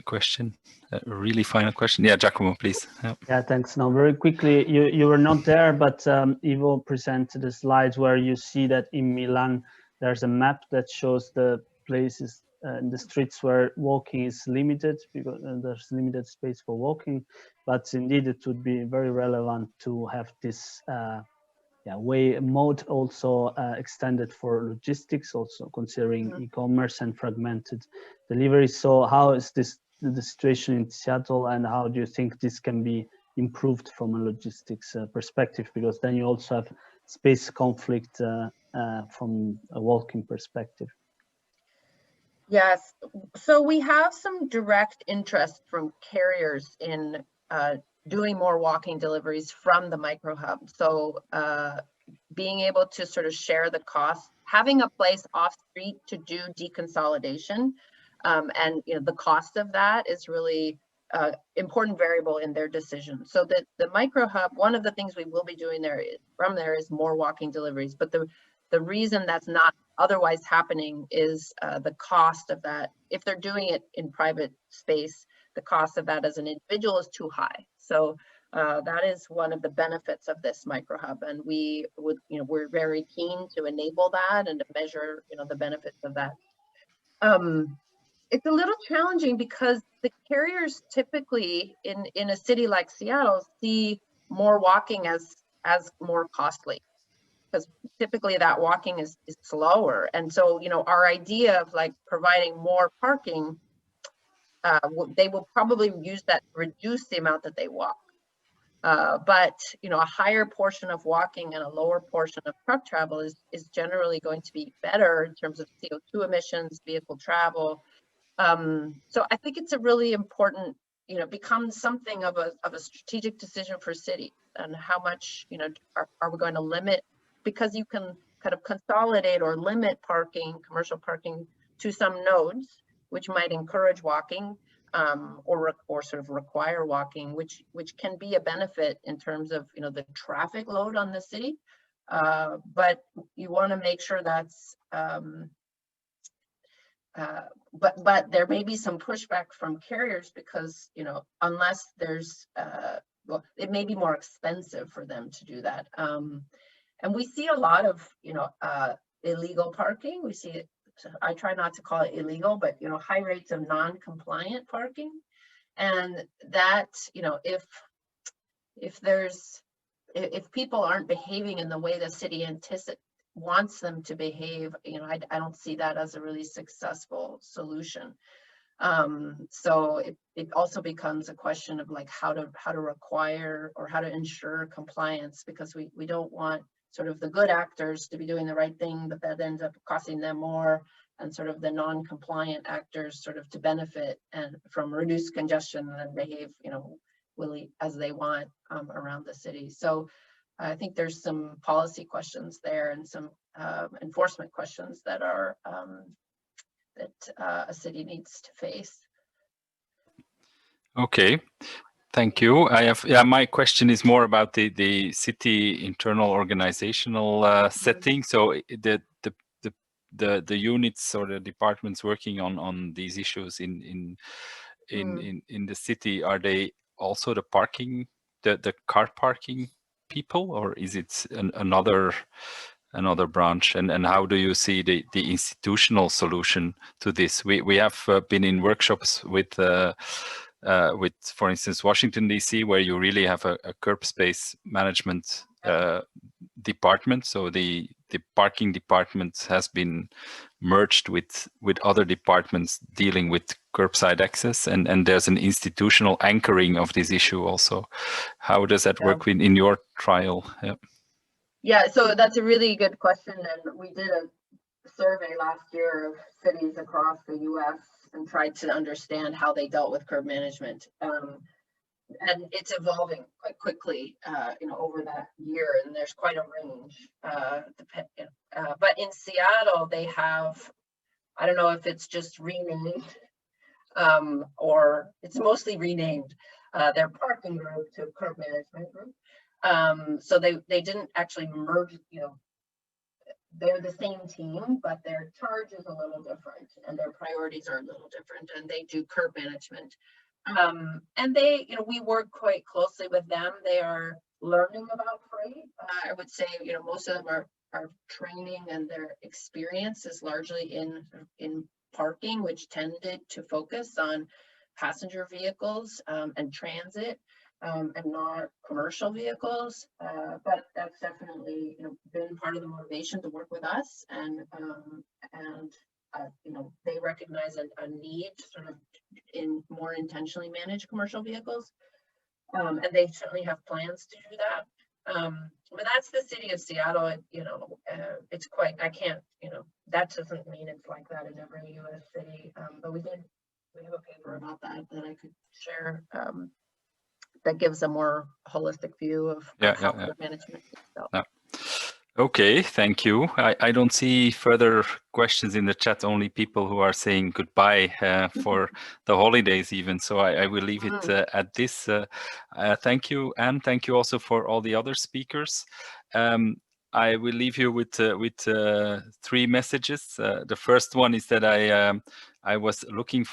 question, a really final question. Yeah, Giacomo, please. Yeah, thanks. Now, very quickly, you were not there, but Ivo presented the slides where you see that in Milan, there's a map that shows the places in the streets where walking is limited, because there's limited space for walking. But indeed, it would be very relevant to have this mode also extended for logistics, also considering e-commerce and fragmented delivery. So how is this the situation in Seattle, and how do you think this can be improved from a logistics perspective? Because then you also have space conflict from a walking perspective. Yes, so we have some direct interest from carriers in doing more walking deliveries from the micro hub. So being able to sort of share the cost, having a place off street to do deconsolidation, and the cost of that is really important variable in their decision. So that the micro hub, one of the things we will be doing from there is more walking deliveries. But the reason that's not otherwise happening is the cost of that. If they're doing it in private space, the cost of that as an individual is too high. So that is one of the benefits of this micro hub, and we're very keen to enable that and to measure the benefits of that. It's a little challenging because the carriers typically in a city like Seattle see more walking as more costly, because typically that walking is slower. And so, our idea of like providing more parking, they will probably use that to reduce the amount that they walk. But, a higher portion of walking and a lower portion of truck travel is generally going to be better in terms of CO2 emissions, vehicle travel. So I think it's a really important, becomes something of a strategic decision for cities, and how much, are we going to limit, because you can kind of consolidate or limit parking, commercial parking, to some nodes, which might encourage walking, or sort of require walking, which can be a benefit in terms of, the traffic load on the city. But you want to make sure that's, but there may be some pushback from carriers because, unless there's, it may be more expensive for them to do that. And we see a lot of, illegal parking. We see it, I try not to call it illegal, but, high rates of non-compliant parking. And that, if people aren't behaving in the way the city wants them to behave, I don't see that as a really successful solution. So it also becomes a question of like how to require or how to ensure compliance, because we don't want sort of the good actors to be doing the right thing, but that ends up costing them more, and sort of the non-compliant actors sort of to benefit and from reduced congestion and behave, really as they want around the city. So I think there's some policy questions there and some enforcement questions that are that a city needs to face. Okay, thank you. I have my question is more about the city internal organizational setting. So the units or the departments working on these issues in the city, are they also the car parking people, or is it another branch? And how do you see the institutional solution to this? We have been in workshops with for instance, Washington DC, where you really have a curb space management department. So the parking department has been merged with other departments dealing with curbside access, and there's an institutional anchoring of this issue also. How does that work in your trial? Yeah, so that's a really good question, and we did a survey last year of cities across the US and tried to understand how they dealt with curb management. And it's evolving quite quickly, over that year, and there's quite a range. But in Seattle, they have, I don't know if it's just renamed, or it's mostly renamed their parking group to curb management group. So they didn't actually merge, they're the same team, but their charge is a little different and their priorities are a little different, and they do curb management. And they, we work quite closely with them. They are learning about freight. I would say, most of them are training, and their experience is largely in parking, which tended to focus on passenger vehicles and transit, and not commercial vehicles. But that's definitely, been part of the motivation to work with us, and they recognize a need to sort of more intentionally manage commercial vehicles, and they certainly have plans to do that. But that's the city of Seattle. It's quite, I can't, that doesn't mean it's like that in every U.S. city. But we have a paper about that I could share, that gives a more holistic view of how management is built. Okay, thank you. I don't see further questions in the chat, only people who are saying goodbye for the holidays even. So I will leave it at this. Thank you, Anne. Thank you also for all the other speakers. I will leave you with 3 messages. The first one is that I was looking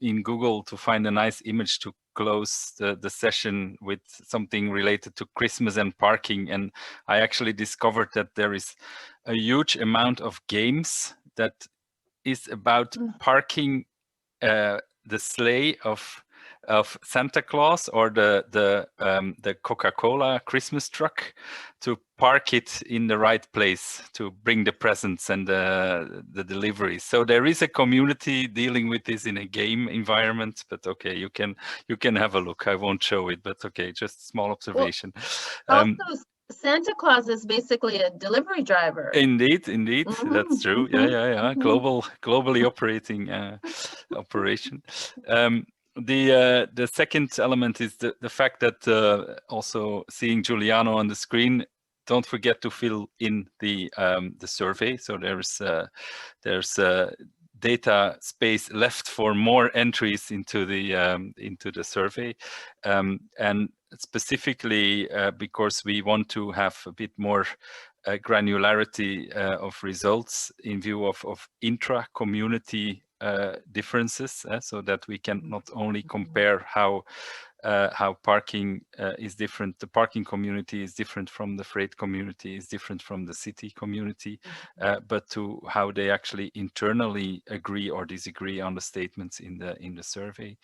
in Google to find a nice image to close the session with something related to Christmas and parking, and I actually discovered that there is a huge amount of games that is about parking the sleigh of Santa Claus or the Coca-Cola Christmas truck, to park it in the right place to bring the presents and the deliveries. So there is a community dealing with this in a game environment. But okay, you can have a look. I won't show it, but okay, just small observation. Also, Santa Claus is basically a delivery driver. Indeed, that's true. Yeah. Globally operating operation. The second element is the fact that also seeing Giuliano on the screen, don't forget to fill in the survey. So there's data space left for more entries into the survey, and specifically because we want to have a bit more granularity of results in view of intra-community differences, so that we can not only compare how parking is different, the parking community is different from the freight community, is different from the city community, but to how they actually internally agree or disagree on the statements in the survey.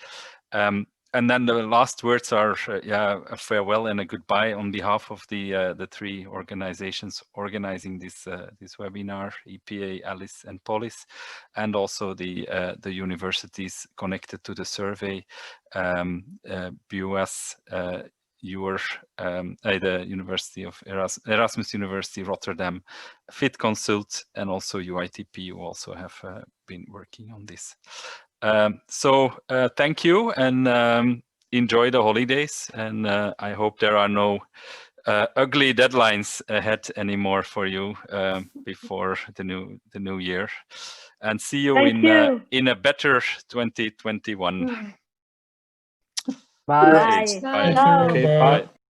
And then the last words are a farewell and a goodbye on behalf of the 3 organizations organizing this webinar: EPA, ALICE, and POLIS, and also the universities connected to the survey, BUS, the University of Erasmus University Rotterdam, Fit Consult, and also UITP, who also have been working on this. So thank you, and enjoy the holidays, and I hope there are no ugly deadlines ahead anymore for you before the new year, and see you in a better 2021. Bye. Okay, bye. Bye.